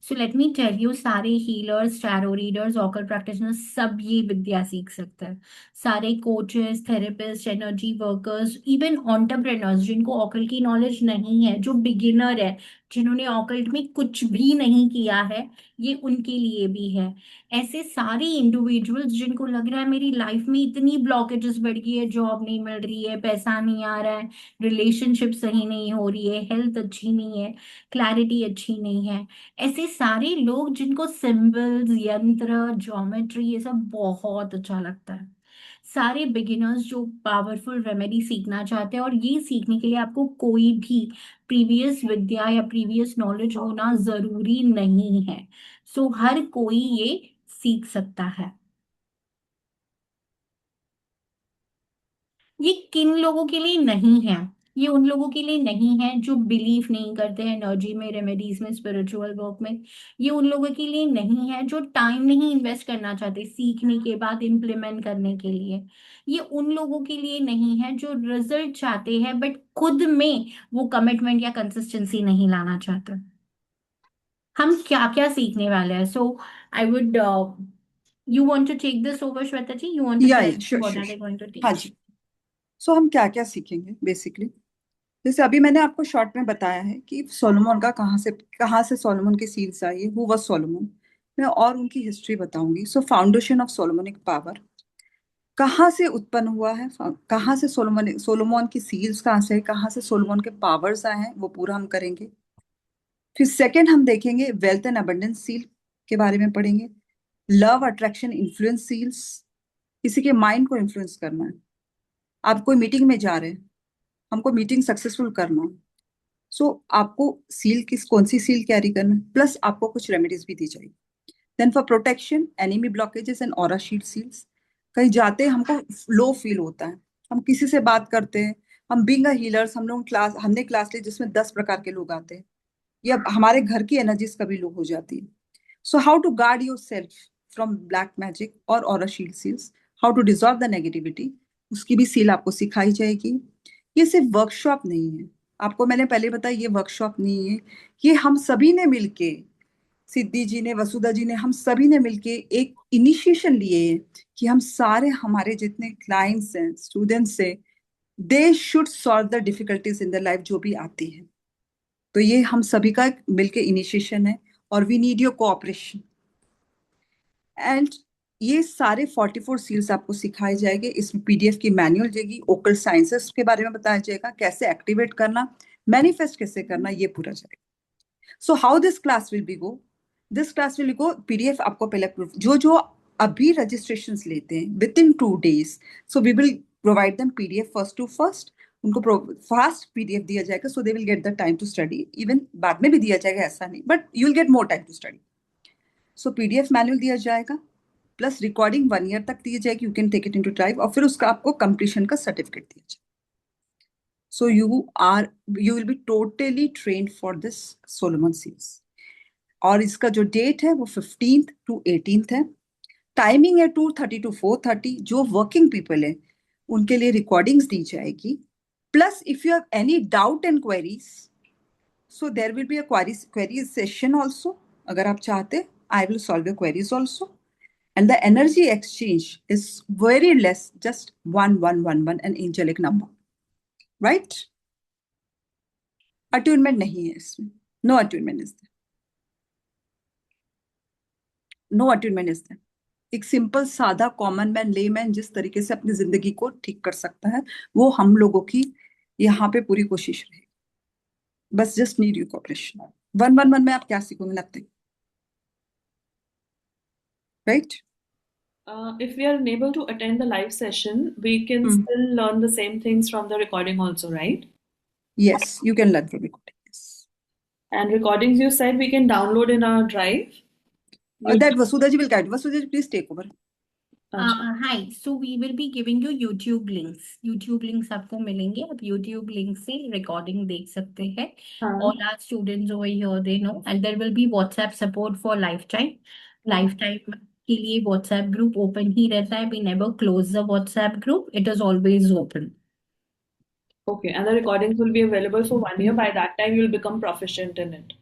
So let me tell you, सारे healers, tarot readers, occult practitioners सब ये विद्या सीख सकते हैं। सारे coaches, therapist, energy workers, even entrepreneurs जिनको ऑकल की नॉलेज नहीं है, जो बिगिनर है, जिन्होंने ऑकल्ट में कुछ भी नहीं किया है, ये उनके लिए भी है। ऐसे सारे इंडिविजुअल्स जिनको लग रहा है मेरी लाइफ में इतनी ब्लॉकेजेस बढ़ गई है, जॉब नहीं मिल रही है, पैसा नहीं आ रहा है, रिलेशनशिप सही नहीं हो रही है, हेल्थ अच्छी नहीं है, क्लैरिटी अच्छी नहीं है, ऐसे सारे लोग जिनको सिंबल्स, यंत्र, ज्योमेट्री ये सब बहुत अच्छा लगता है, सारे बिगिनर्स जो पावरफुल रेमेडी सीखना चाहते हैं, और ये सीखने के लिए आपको कोई भी प्रीवियस विद्या या प्रीवियस नॉलेज होना जरूरी नहीं है। सो हर कोई ये सीख सकता है। ये किन लोगों के लिए नहीं है? ये उन लोगों के लिए नहीं है जो बिलीव नहीं करते हैं एनर्जी में, रेमेडीज में, स्पिरिचुअल वर्क में। ये उन लोगों के लिए नहीं है जो टाइम नहीं इन्वेस्ट करना चाहते सीखने के बाद इम्प्लीमेंट करने के लिए। ये उन लोगों के लिए नहीं है जो रिजल्ट चाहते हैं बट खुद में वो कमिटमेंट या कंसिस्टेंसी नहीं लाना चाहते। हम क्या क्या सीखने वाले हैं? So I would, you want to take this over Shweta ji? You want to tell या sure what sure are they sure. Going to हाँ टीच? जी, सो हम क्या क्या सीखेंगे बेसिकली? जैसे अभी मैंने आपको शॉर्ट में बताया है कि सोलोमन का कहाँ से सोलोमन की सील्स आई, हु वाज सोलोमन। मैं और उनकी हिस्ट्री बताऊंगी। So foundation of Solomonic power कहाँ से उत्पन्न हुआ है, कहाँ से सोलोमन की सील्स कहाँ से है, कहाँ से सोलोमन के पावर्स आए हैं, वो पूरा हम करेंगे। फिर सेकंड हम देखेंगे वेल्थ एंड अबंडेंस सील के बारे में पढ़ेंगे। लव अट्रैक्शन इन्फ्लुएंस सील्स, किसी के माइंड को इन्फ्लुएंस करना है। आप कोई मीटिंग में जा रहे हैं, हमको मीटिंग सक्सेसफुल करना है, सो आपको सील कौन सी सील कैरी करना है, प्लस आपको कुछ रेमेडीज भी दी जाएगी। Then for protection enemy blockages and aura shield seals. कहीं जाते हैं हमको लो फील होता है, हम किसी से बात करते हैं हम बीइंग अ हीलर्स, हमने क्लास ली जिसमें 10 प्रकार के लोग आते हैं, या हमारे घर की एनर्जीज कभी लो हो जाती है. So how to guard your self from black magic और aura shield seals, how to dissolve the negativity, उसकी भी सील आपको सिखाई जाएगी. ये सिर्फ वर्कशॉप नहीं है, आपको मैंने पहले बताया ये वर्कशॉप नहीं है, ये हम सभी ने मिलके, सिद्धि जी ने, वसुधा जी ने, हम सभी ने मिलके एक इनिशिएशन लिए है कि हम सारे, हमारे जितने क्लाइंट्स हैं, स्टूडेंट्स हैं, they should solve the difficulties in the life जो भी आती है. तो ये हम सभी का एक मिलके इनिशिएशन है, और we need your cooperation. And ये सारे 44 सील्स आपको सिखाए जाएंगे. इसमें पीडीएफ की मैनुअल जाएगी, ओकल साइंसेस के बारे में बताया जाएगा, कैसे एक्टिवेट करना, मैनिफेस्ट कैसे करना, ये पूरा जाएगा. So how this class will be go, this class will go, PDF आपको पहले जो जो अभी रजिस्ट्रेशन लेते हैं with in 2 days, so we will provide them PDF first to first. उनको फास्ट पीडीएफ दिया जाएगा, so they will get the time to study. Even बाद में भी दिया जाएगा, ऐसा नहीं, but you will get more time to study. So PDF manual दिया जाएगा, प्लस रिकॉर्डिंग 1 year तक दी जाएगी, you can take it into drive, और फिर उसका आपको कंप्लीशन का सर्टिफिकेट दिया जाएगा. So you will be totally trained for this Solomon series. और इसका जो डेट है वो 15th to 18th है. टाइमिंग है 2:30 to 4:30. जो वर्किंग पीपल है उनके लिए रिकॉर्डिंग्स दी जाएगी. Plus if you have any doubt and queries, so there will be a query session also. अगर आप चाहते, I will solve your queries also. And the energy exchange is very less, just 1111, an angelic number, right? Attunement नहीं है इसमें, no attunement is there, no attunement is there. एक सिंपल सादा कॉमन मैन, लेमैन जिस तरीके से अपनी जिंदगी को ठीक कर सकता है, वो हम लोगों की यहाँ पे पूरी कोशिश रहेगी. बस जस्ट नीड यू कोऑपरेशन. 111 में आप क्या सीखोगे? Nothing, right? If we are unable to attend the live session, we can still learn the same things from the recording also, right? Yes, you can learn from recording. Yes. And recordings, you said we can download in our drive. That Vasudha ji will guide. Vasudha ji, please take over. Hi, so we will be giving you YouTube links. YouTube links आपको मिलेंगे, आप YouTube link से recording देख सकते हैं. All our students over here, they know, and there will be WhatsApp support for lifetime. Lifetime के लिए WhatsApp group open ही रहता है. We never close the WhatsApp group. It is always open. Okay, and the recordings will be available for 1 year. By that time, you'll become proficient in it.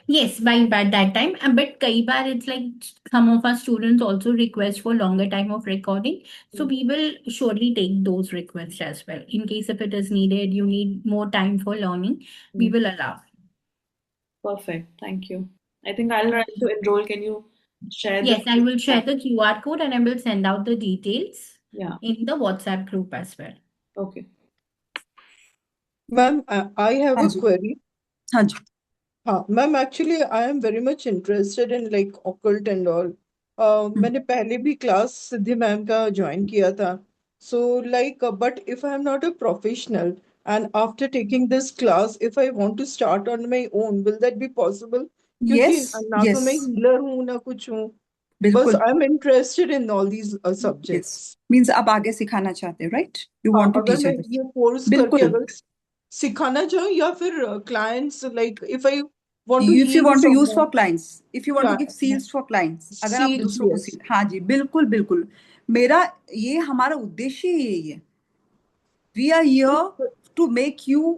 Yes, by that time. But कई बार it's like some of our students also request for longer time of recording. So we will surely take those requests as well. In case if it is needed, you need more time for learning, we will allow. Perfect. Thank you. I think I'll try to enroll. Can you share the? Yes, I will share the QR code and I will send out the details in the WhatsApp group as well. Okay. Ma'am, I have a query. हाँ जी. Ma'am, actually, I am very much interested in like occult and all. मैंने पहले भी क्लास सिद्धि मैम का ज्वाइन किया था. So like, but if I am not a professional and after taking this class, if I want to start on my own, will that be possible? क्योंकि Yes, ना तो मैं yes. हीलर हूँ ना कुछ हूँ. बस बिल्कुल. I am interested in all these subjects. Means आप आगे सिखाना चाहते हो, राइट? यू वांट टू अगर टीच मैं अदर्स. ये कोर्स करके बिल्कुल. अगर सिखाना चाहूँ या फिर clients, like if I want to If you heal want to use for someone. clients, if you want to give seals for clients, अगर आप Seals, दूसरों को yes. सील, हाँ जी, बिल्कुल बिल्कुल. मेरा ये हमारा उद्देश्य ही यही है. We are here to make you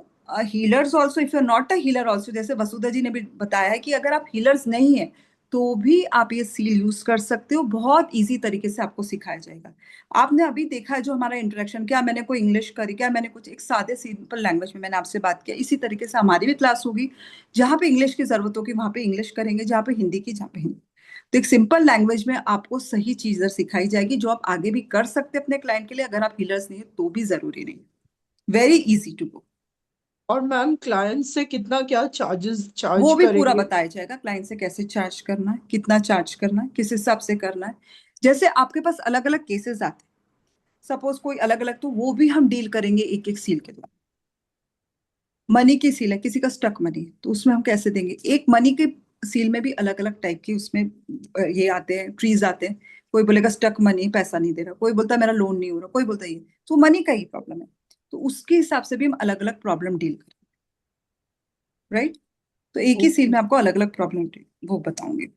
healers also. If you're not a healer also, जैसे वसुधा जी ने भी बताया है कि अगर आप healers नहीं है तो भी आप ये सील यूज कर सकते हो. बहुत इजी तरीके से आपको सिखाया जाएगा. आपने अभी देखा है जो हमारा इंटरेक्शन, क्या मैंने कोई इंग्लिश करी, क्या मैंने कुछ एक सादे सिंपल लैंग्वेज में मैंने आपसे बात किया. इसी तरीके से हमारी भी क्लास होगी. जहाँ पे इंग्लिश की जरूरत होगी वहां पे इंग्लिश करेंगे, जहाँ पे हिंदी की, जहाँ पे हिंदी. तो एक सिंपल लैंग्वेज में आपको सही चीजें सिखाई जाएगी जो आप आगे भी कर सकते हैं अपने क्लाइंट के लिए. अगर आप हीलर्स नहीं है तो भी जरूरी नहीं. Very easy to go. और मैम क्लाइंट से कितना क्या चार्ज वो भी पूरा करेंगे? बताया जाएगा. क्लाइंट से कैसे चार्ज करना है, कितना चार्ज करना है, किस हिसाब से करना है. जैसे आपके पास अलग अलग केसेस आते हैं, सपोज कोई अलग अलग, तो वो भी हम डील करेंगे एक एक सील के द्वारा. मनी की सील है, किसी का स्टक मनी, तो उसमें हम कैसे देंगे. एक मनी के सील में भी अलग अलग टाइप के उसमें ये आते हैं, ट्रीज आते हैं. कोई बोलेगा स्टक मनी, पैसा नहीं दे रहा. कोई बोलता है मेरा लोन नहीं हो रहा. कोई बोलता है ये. तो मनी का ही प्रॉब्लम है. तो उसके हिसाब से भी हम अलग अलग प्रॉब्लम डील करें, राइट? तो एक ही सील ओके, में आपको अलग अलग प्रॉब्लम वो बताऊंगी।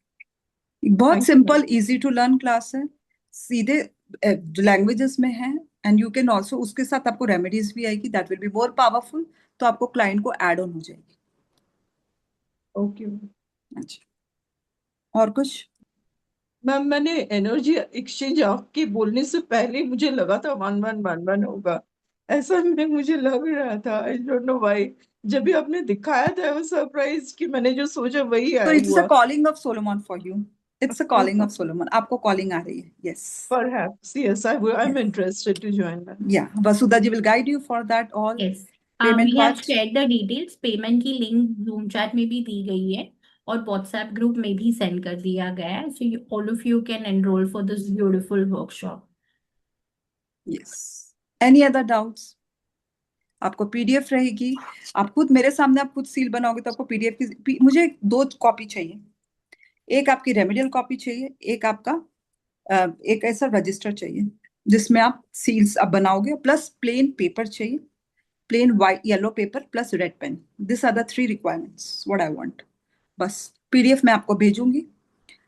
बहुत thank you ma'am. Simple easy to learn class है, सीधे लैंग्वेजेस में है, एंड यू कैन ऑल्सो, उसके साथ आपको रेमेडीज भी आएगी, that will be more powerful, तो आपको क्लाइंट को ऐड ऑन हो जाएगी। ओके अच्छा, और कुछ? मैम, मैंने एनर्जी एक्सचेंज आपके बोलने से पहले ही मुझे लगा था 1111 होगा, ऐसा में मुझे लग रहा था। I don't know why. जब भी आपने दिखाया था वो सरप्राइज कि मैंने जो सोचा वही तो इट्स अ हुआ। Calling of Solomon for you, it's a calling of Solomon, आपको कॉलिंग आ रही है, yes. Perhaps, yes, I'm yes, interested to join that. या Vasudha ji will guide you for that all Yes. We payment have part. shared the details. Payment की लिंक जूम चैट में भी दी गई है और व्हाट्सएप ग्रुप में भी सेंड कर दिया गया है, so all of you can enrol for this beautiful workshop. Yes, any other doubts? आपको पीडीएफ रहेगी, आप खुद मेरे सामने आप खुद सील बनाओगे तो आपको पीडीएफ की मुझे 2 कॉपी चाहिए, एक आपकी रेमेडियल कॉपी चाहिए, एक आपका एक ऐसा रजिस्टर चाहिए जिसमें आप सील्स आप बनाओगे, प्लस प्लेन पेपर चाहिए, plain white yellow paper plus red pen. This are the 3 requirements what I want. बस पीडीएफ में आपको भेजूंगी,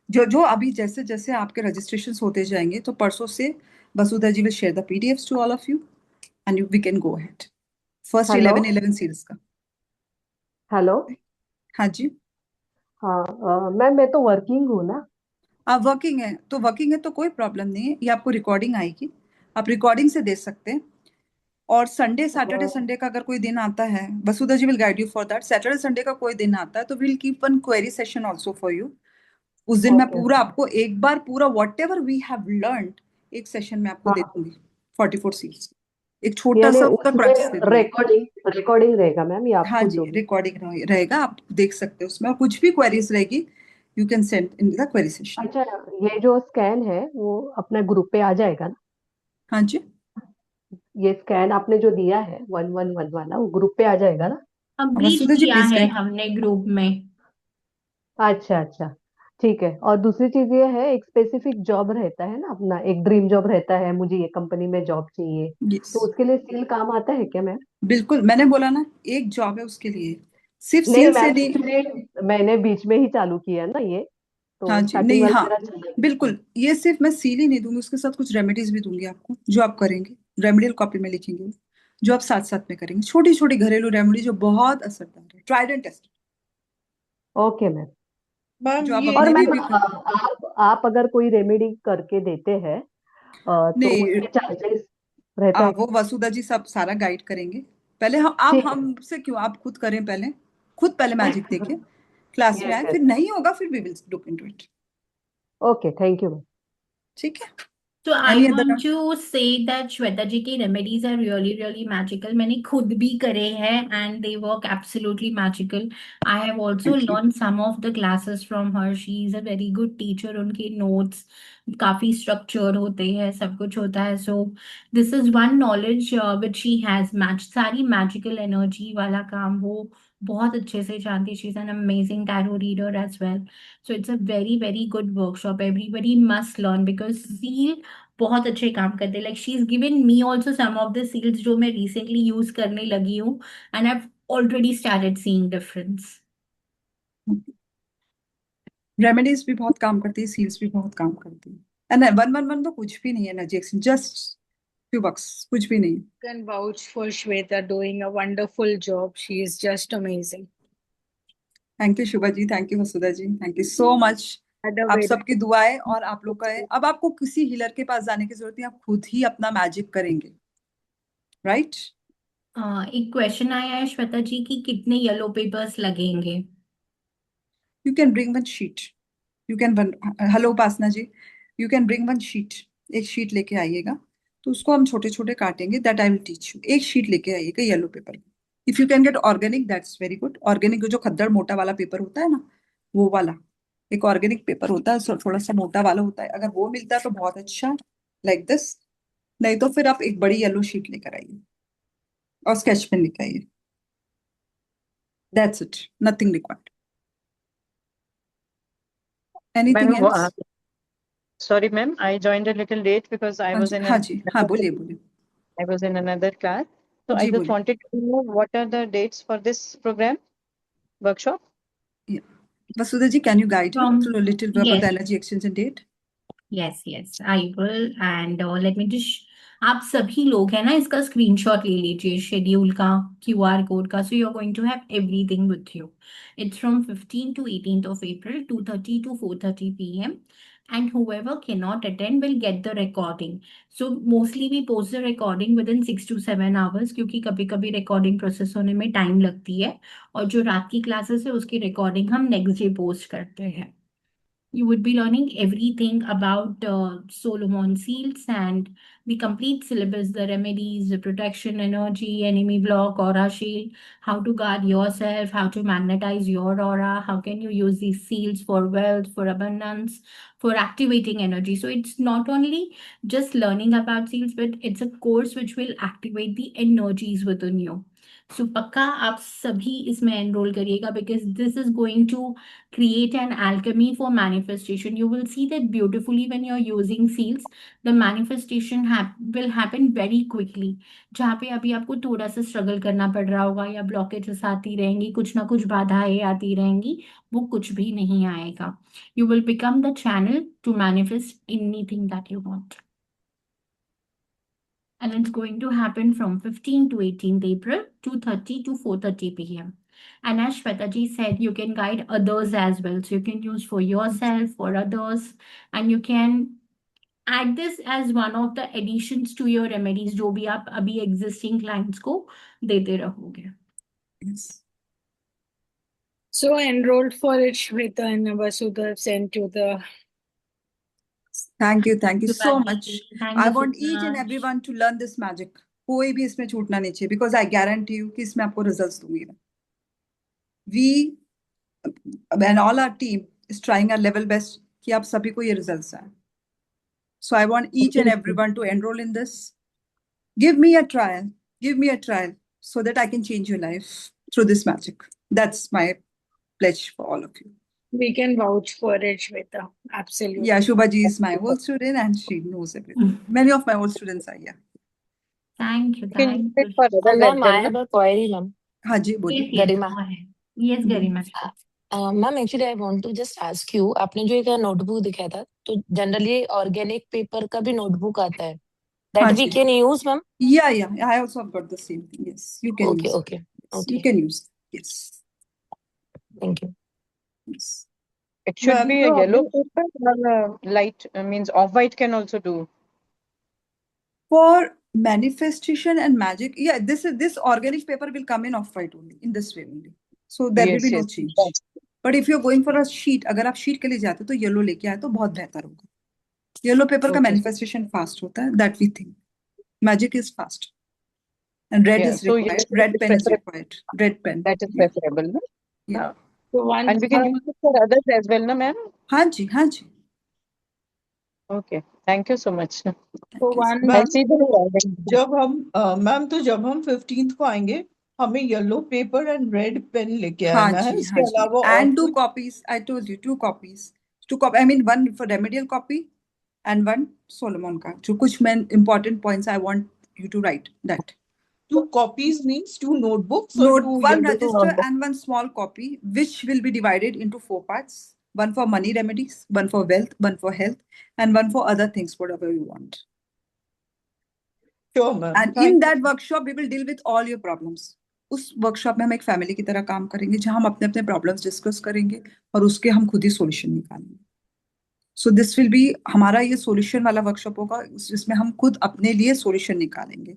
जो जो अभी जैसे जैसे आपके रजिस्ट्रेशन होते जाएंगे, तो परसों से Vasudha ji will share the PDFs to all of you, and we can go ahead. First hello 11 series का। हेलो। हाँ जी। हाँ मैम, मैं तो वर्किंग हूँ ना। आप वर्किंग है तो कोई प्रॉब्लम नहीं है, ये आपको रिकॉर्डिंग आएगी, आप रिकॉर्डिंग से दे सकते हैं। और संडे सैटरडे संडे का अगर कोई दिन आता है, Vasudha ji will guide you for that, Saturday Sunday का कोई दिन आता है तो will keep one query session also for you. उस दिन मैं ओके। पूरा आपको एक बार पूरा whatever we have learned एक सेशन में आपको दे हाँ, दूंगी, 44 सीरीज, एक छोटा यानी सा उसका उसमें प्रैक्टिस दे दूंगी। रिकॉर्डिंग रिकॉर्डिंग रहेगा मैम, ये आप हाँ खुद जी, दोगे? रिकॉर्डिंग रहेगा, आप देख सकते हो उसमें, और कुछ भी क्वेरीज रहेगी you can send in the query session. अच्छा, ये जो स्कैन है वो अपने ग्रुप पे आ जाएगा ना? हाँ जी, ये स्कैन आपने जो दिया है 1111 वाला, वो ग्रुप पे आ जाएगा ना? कंप्लीट वसुधा जी किया प्लीज है गाइड। हमने ग्रुप में। अच्छा अच्छा, ठीक है। और दूसरी चीज ये है, एक स्पेसिफिक जॉब रहता है ना अपना, एक ड्रीम जॉब रहता है, मुझे ये कंपनी में जॉब चाहिए, यस, तो उसके लिए सील काम आता है क्या मैम? बिल्कुल, मैंने बोला ना एक जॉब है उसके लिए, सिर्फ नहीं सील से मैम, नहीं। एक्चुअली मैंने बीच में ही चालू किया ना ये, हाँ तो जी, स्टार्टिंग नहीं, वाला हाँ, मेरा चला। बिल्कुल, ये सिर्फ मैं सील ही नहीं दूंगी, उसके साथ कुछ रेमेडीज भी दूंगी आपको, जो आप करेंगे, रेमेडियल कॉपी में लिखेंगे, जो आप साथ साथ में करेंगे, छोटी छोटी घरेलू रेमेडी जो बहुत असरदार है, tried and test, okay ma'am. जो मैम, आप ये और अपने लिए मैम भी कर। आप अगर कोई रेमेडी करके देते हैं तो नहीं, उसके चार्जेस रहता है वो क्या? वसुधा जी सब सारा गाइड करेंगे। पहले हम आप ठीक है। हमसे क्यों, आप खुद करें पहले, खुद पहले मैजिक देखिए, क्लास में यस आए, यस। फिर नहीं होगा फिर we will look into it. Okay, thank you ma'am. ठीक है, So I any other? want to say that Shweta ji के remedies are really really magical. मैंने खुद भी करे हैं and they work absolutely magical. I have also thank you. learned some of the classes from her. She is a very good teacher. उनके notes काफी structured होते हैं, सब कुछ होता है. So this is one knowledge which she has matched. सारी magical energy वाला काम वो बहुत अच्छे से जानती है. She's an amazing tarot reader as well. So it's a very very good workshop. Everybody must learn because seal बहुत अच्छे काम करते हैं. Like she is given me also some of the seals जो मैं रिसेंटली यूज करने लगी हूँ and I already started seeing difference. Remedies भी बहुत काम करती है, सील्स भी बहुत काम करती है, एंड 111 तो कुछ भी नहीं है ना, जस्ट फ्यू बक्स, कुछ भी नहीं। Can vouch for Shweta doing a wonderful job. She is just amazing. Thank you Shubha ji, thank you Vasudha ji, thank you so much. Had a आप very सबकी दुआएं और आप लोग का है, अब आपको किसी हीलर के पास जाने की जरूरत नहीं, आप खुद ही अपना मैजिक करेंगे, राइट? एक क्वेश्चन आया है श्वेता जी की कितने येलो पेपर्स लगेंगे. You can bring one sheet, you can one, hello Upasana ji, you can bring one sheet, एक शीट लेके आइएगा, तो उसको हम छोटे छोटे काटेंगे, that I will teach you. एक शीट लेके आइएगा yellow paper, if you can get organic that's very good, organic जो खद्दड़ मोटा वाला पेपर होता है ना, वो वाला, एक ऑर्गेनिक पेपर होता है, थोड़ा सा मोटा वाला होता है, अगर वो मिलता है तो बहुत अच्छा, लाइक दिस। नहीं तो फिर आप एक बड़ी येलो शीट लेकर आइए और स्केच पेन लेकर आइए, that's it, nothing required. Anything Ma'am, else? sorry, ma'am, I joined a little late because I हाँ was जी, in हाँ जी, हाँ, बोलिए बोलिए। I was in another class. So I ji just बोलिए. wanted to know what are the dates for this program, workshop? Yeah. Vasudha ji, can you guide her From through a little about yes, the energy exchange and date? yes, I will. And let me just, आप सभी लोग हैं ना, इसका स्क्रीनशॉट ले लीजिए शेड्यूल का, QR कोड का. So you are going to have everything with you. It's from 15 to 18th of April, 2:30 to 4:30 p.m. And whoever cannot attend will get the recording. So mostly we post the recording within 6 to 7 hours, क्योंकि कभी कभी recording process होने में टाइम लगती है. और जो रात की क्लासेस है उसकी recording हम नेक्स्ट डे पोस्ट करते हैं. You would be learning everything about Solomon seals and the complete syllabus, the remedies, the protection, energy, enemy block, aura shield, how to guard yourself, how to magnetize your aura, how can you use these seals for wealth, for abundance, for activating energy. So it's not only just learning about seals, but it's a course which will activate the energies within you. So पक्का आप सभी इसमें enroll करिएगा, because this is going to create an alchemy for manifestation. You will see that beautifully when you're using seals, the manifestation will happen very quickly. जहाँ पे अभी आपको थोड़ा सा स्ट्रगल करना पड़ रहा होगा या ब्लॉकेजेस आती रहेंगी, कुछ ना कुछ बाधाएं आती रहेंगी, वो कुछ भी नहीं आएगा. You will become the channel to manifest anything that you want. And it's going to happen from 15 to 18th April, 2:30 to 4:30 p.m. And as Shwetaji said, you can guide others as well. So you can use for yourself, for others, and you can add this as one of the additions to your remedies जो भी आप अभी existing clients को देते रहोगे. Yes. So I enrolled for it, Shweta, and Vasudha have sent you the. Thank you so much. Thank I you so want each and much. everyone to learn this magic. कोई भी इसमें छूटना नहीं चाहिए, because I guarantee you कि इसमें आपको results दूंगी मैं. We and all our team is trying our level best कि आप सभी को ये results आए. So I want each and everyone to enroll in this. Give me a trial so that I can change your life through this magic. That's my pledge for all of you. We can vouch for it, Shweta. Absolutely. Yeah, Shubha ji is my old student and she knows everything. Many of my old students are here. Thank you. You can use Thank it you. for others as Ma'am, I well, have na? a query, ma'am. हाँ जी बोलिए. Yes, Garima. go ahead. Yes, Garima. Ma'am, actually, I want to just ask you, आपने जो एक नोटबुक दिखाया था, तो जनरली ऑर्गेनिक पेपर का भी नोटबुक आता है. हाँ That we ji. can use, ma'am. Yeah. I also have got the same thing. Yes, you can Okay, use. okay, Yes, okay. you can use. Yes. Thank you. Yes. It should Ma'am, be a yellow paper or light, means off-white can also do. For manifestation and magic, yeah, this organic paper will come in off-white only, in this way only. So there will Yes, be no yes. change. That's- But if you're going for a sheet, अगर आप sheet के लिए जाते हो तो yellow लेके आए तो बहुत बेहतर होगा. Yellow paper का Okay. manifestation fast होता है, that we think. Magic is fast. And red Yeah, is so required. yellow Red is pen is preferable. required. Red pen. That is Yeah. preferable, na? Yeah. So one. And we can use it for others as well, na, ma'am? हाँ जी. Okay. Thank you so much. So Thank you. one. Ma'am I'll see the recording. जब हम मैम तो जब हम 15th को आएंगे हमें yellow paper and red pen लेके हाँ आना है जी. इसके अलावा और And 2 कुछ copies. I told you 2 copies. 2 copy. I mean 1 for remedial copy and 1 Solomon का. जो कुछ main important points I want you to write that. 2 copies means 2 notebooks or 2 One yellow register and 1 small copy, which will be divided into 4 parts. 1 for money remedies, 1 for wealth, 1 for health, and 1 for other things, whatever you want. Sure, ma'am. And in that workshop, we will deal with all your problems. उस वर्कशॉप में हम एक फैमिली की तरह काम करेंगे जहां हम अपने अपने प्रॉब्लम्स डिस्कस करेंगे और उसके हम खुद ही सॉल्यूशन निकालेंगे. सो दिस विल बी हमारा ये सॉल्यूशन वाला वर्कशॉप होगा जिसमें हम खुद अपने लिए सॉल्यूशन निकालेंगे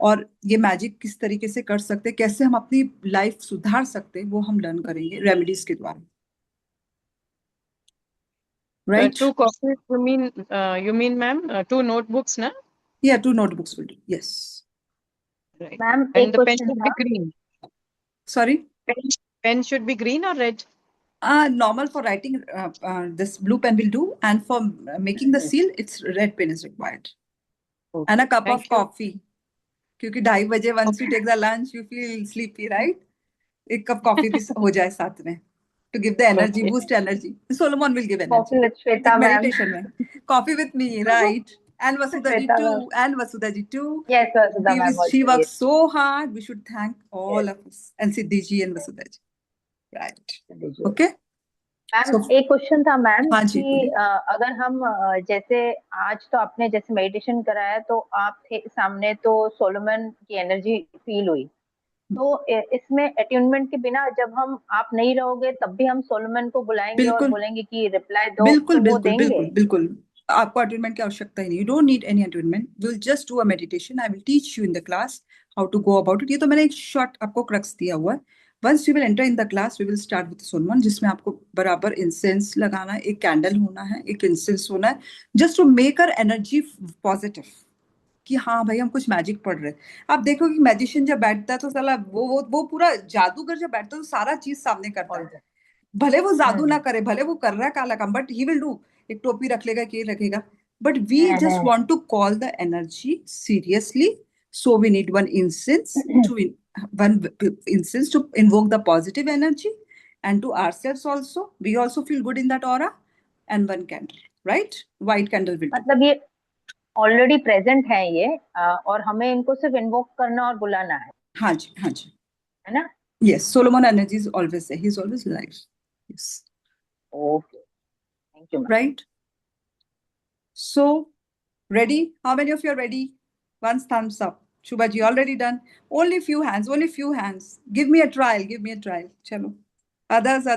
और ये मैजिक किस तरीके से कर सकते, कैसे हम अपनी लाइफ सुधार सकते, वो हम लर्न करेंगे रेमेडीज के द्वारा. Right? 2 copies, you mean, ma'am, 2 notebooks, na? Yeah, 2 notebooks will do. Yes. Right. Ma'am एक And the pen question should be था. green. Sorry? Pen should be green or red? Normal for writing, this blue pen will do, and for making the seal, it's red pen is required. Okay. And a cup Thank of you. coffee. क्योंकि 2:30 बजे once you take the lunch, you feel sleepy, right? एक कप कॉफी भी हो जाए साथ में. To give the energy, Okay. boost energy. Solomon will give energy. Coffee with Shweta ma'am. Meditation में. Coffee with me, right? And Vasudha ji Shweta too. ma'am. And Vasudha ji too. Yes, Vasudha ma'am She also. works Yes, so hard. We should thank all yes. of us. And Siddhi ji and Vasudha ji. Right. दीजिए। Okay. मैम So, एक क्वेश्चन था मैम हाँ जी कि बोलिए। अगर हम जैसे आज तो आपने जैसे मेडिटेशन कराया तो आप थे सामने तो सोलोमन की एनर्जी फील हुई, तो इसमें अट्यूनमेंट के बिना जब हम आप नहीं रहोगे तब भी हम सोलोमन को बुलाएंगे और बिल्कुल बोलेंगे कि रिप्लाई दो, बिल्कुल तो वो बिल्कुल देंगे? बिल्कुल बिल्कुल आपको अटेन्मेंट की आवश्यकता ही नहीं, you don't need any attainment, will just do a meditation, I will teach you in the class how to go about it. ये तो मैंने एक शॉर्ट आपको क्रक्स दिया हुआ है। Once you will enter in the class we will start with Solomon, जिसमें आपको बराबर इंसेंस लगाना है, एक कैंडल होना है, एक इंसेंस होना है, just to make our energy positive कि हाँ भाई हम कुछ मैजिक पढ़ रहे हैं। आप देखो कि मैजिशियन जब बैठता है तो साला वो पूरा जादूगर जब बैठता है तो सारा चीज सामने करता है, भले वो जादू ना करे, भले वो कर रहा है काला काम, बट ही विल डू। एक टोपी रख लेगा, ये रखेगा, but we just want to call the energy seriously, so we need one incense to invoke the positive energy, and to ourselves also, we also feel good in that aura, and one candle, right? White candle will do. मतलब ये ऑलरेडी प्रेजेंट है ये, और हमें इनको सिर्फ इन्वोक करना और बुलाना है। हाँ जी, हाँ जी, है ना? yes, Solomon energy is always there, he is always alive. Yes, okay, thank you ma'am. right? So ready? How many of you are ready? One thumbs up. Shubha ji already done. Only few hands, only few hands. Give me a trial, give me a trial. Chalo. Others.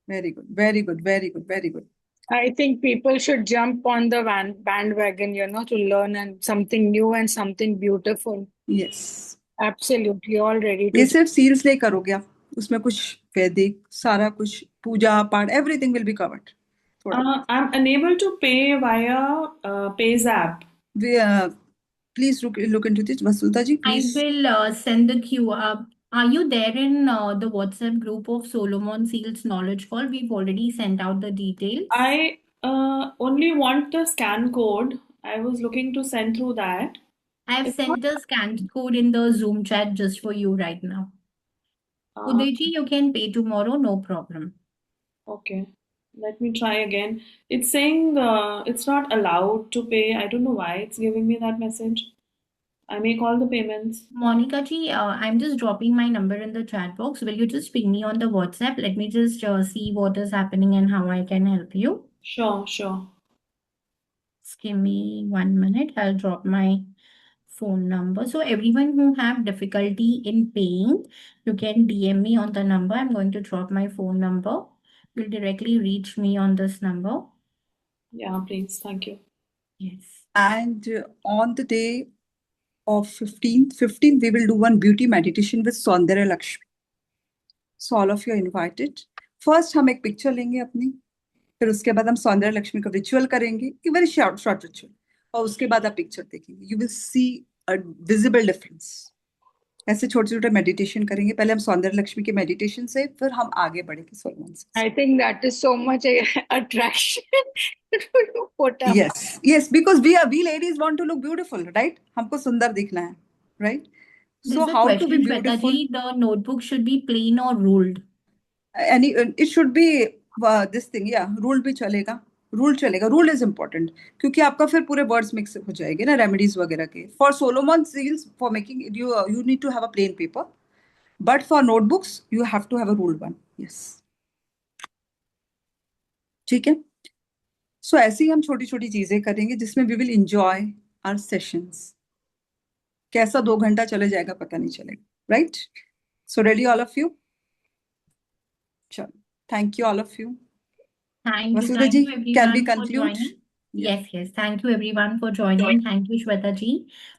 Very good, very good, very good, very good. I think people should jump on the bandwagon, to learn and something new and something beautiful. Yes. Absolutely, all ready to ये सिर्फ सील्स ले करोगे आप, उसमें कुछ वैदिक सारा कुछ पूजा पाठ everything will be covered. I'm unable to pay via PayZapp. Please look into this, Vasudha ji, please. I will send the QR. Are you there in the WhatsApp group of Solomon Seals Knowledge Call? We've already sent out the details. I only want the scan code. I was looking to send through that. I've sent the scanned code in the Zoom chat just for you right now. Udayji, you can pay tomorrow, no problem. Okay, let me try again. It's saying it's not allowed to pay. I don't know why it's giving me that message. I make all the payments. Monica ji, I'm just dropping my number in the chat box. Will you just ping me on the WhatsApp? Let me just see what is happening and how I can help you. Sure. Just give me 1 minute. I'll drop my phone number. So everyone who have difficulty in paying, you can DM me on the number. I'm going to drop my phone number. You'll directly reach me on this number. Yeah, please. Thank you. Yes. And on the day of 15th, we will do one beauty meditation with Saundarya Lakshmi. So all of you are invited. First हम एक पिक्चर लेंगे अपनी, फिर उसके बाद हम सौंदर्य लक्ष्मी का रिचुअल करेंगे, वेरी शॉर्ट रिचुअल, और उसके बाद आप पिक्चर देखेंगे, you will see a visible difference. ऐसे छोटे छोटे मेडिटेशन करेंगे, पहले हम सौंदर्य लक्ष्मी के मेडिटेशन से, फिर हम आगे बढ़ेंगे सोलमन से। I think that is so much attraction to put up. Yes, because we ladies want to look beautiful, right? हमको सुंदर दिखना है, right? So how to be beautiful? Shweta ji, the notebook should be plain or ruled? It should be this thing, yeah, ruled भी चलेगा, रूल इज इम्पोर्टेंट, क्योंकि आपका फिर पूरे वर्ड्स मिक्स हो जाएंगे ना रेमेडीज वगैरह के। For Solomon seals for making you need to have a plain paper, but for notebooks you have to have a ruled one. Yes, ठीक है। सो ऐसे ही हम छोटी छोटी चीजें करेंगे जिसमें we will enjoy our sessions. कैसा 2 घंटा चले जाएगा पता नहीं चलेगा, right? So ready all of you? चलो, thank you all of you. Thank Vasudha you ji, everyone can we for conclude? joining. Yes. Thank you everyone for joining. Thank you Shweta ji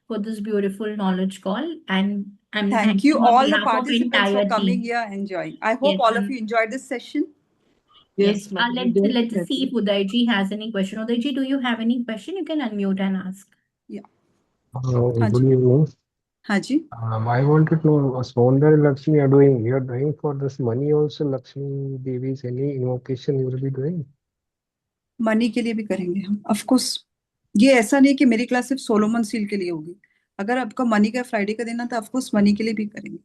for this beautiful knowledge call, and I'm Thank you thanking on all the behalf of participants for entire coming team. here, enjoying. I hope Yes, all of you enjoyed this session. Yes. Let's see if Uday ji has any question. Uday ji, do you have any question? You can unmute and ask. Yeah. Good evening. Haji. I wanted to know, Saundarya Lakshmi you're doing for this money also, Lakshmi Devi's any invocation you will be doing? Money के लिए भी करेंगे हम, ऑफ कोर्स। ये ऐसा नहीं कि मेरी क्लास सिर्फ सोलोमन सील के लिए होगी, अगर आपका मनी का फ्राइडे का दिन है तो ऑफ कोर्स मनी के लिए भी करेंगे।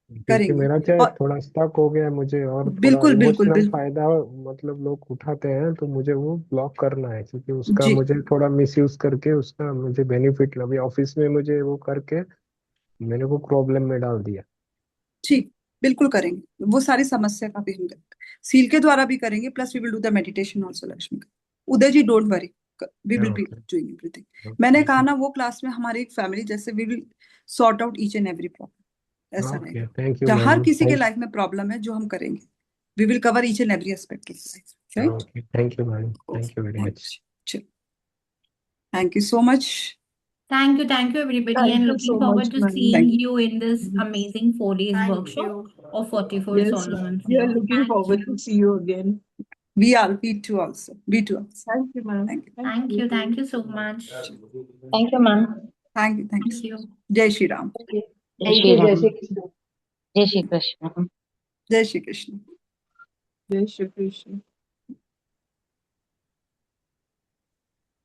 क्योंकि करेंगे। मेरा क्या है, और थोड़ा स्टक हो गया है मुझे, और थोड़ा बिल्कुल बिल्कुल इमोशनल बिल्कुल। फायदा मतलब लोग उठाते हैं, तो मुझे वो ब्लॉक करना है, क्योंकि उसका जी मुझे थोड़ा मिसयूज करके उसका मुझे बेनिफिट, अभी ऑफिस में मुझे वो करके मेरे को प्रॉब्लम में डाल दिया। ठीक, बिल्कुल करेंगे, वो सारी समस्या का भी हम सील के द्वारा भी करेंगे, plus we will do the meditation also Lakshmi का। Uday ji don't worry, we will be okay doing everything. मैंने कहा ओके ना, वो क्लास में हमारी एक फैमिली जैसे, we will sort out each and every problem, ऐसा ओके, रहेगा। थैंक यू जहाँ हर मैडम, किसी के थैंक लाइफ में प्रॉब्लम है, जो हम करेंगे, we will cover each and every aspect of life, right? Okay, thank you madam, okay, thank you very much. Thank you so much. Thank you, everybody, Thank and you so looking much, forward to ma'am. seeing thank you in this amazing 4 days Thank workshop you. of 44 Yes, ma'am. Solomon's We are Law. looking Thank forward you. to see you again. we too also, we too also. Thank you, ma'am. Thank you, Thank you. Thank you so much. Thank you, ma'am. thank you, thanks. Thank you. जय श्री राम। जय श्री राम। जय श्री कृष्ण। जय Shri Krishna. Jai Shri Krishna.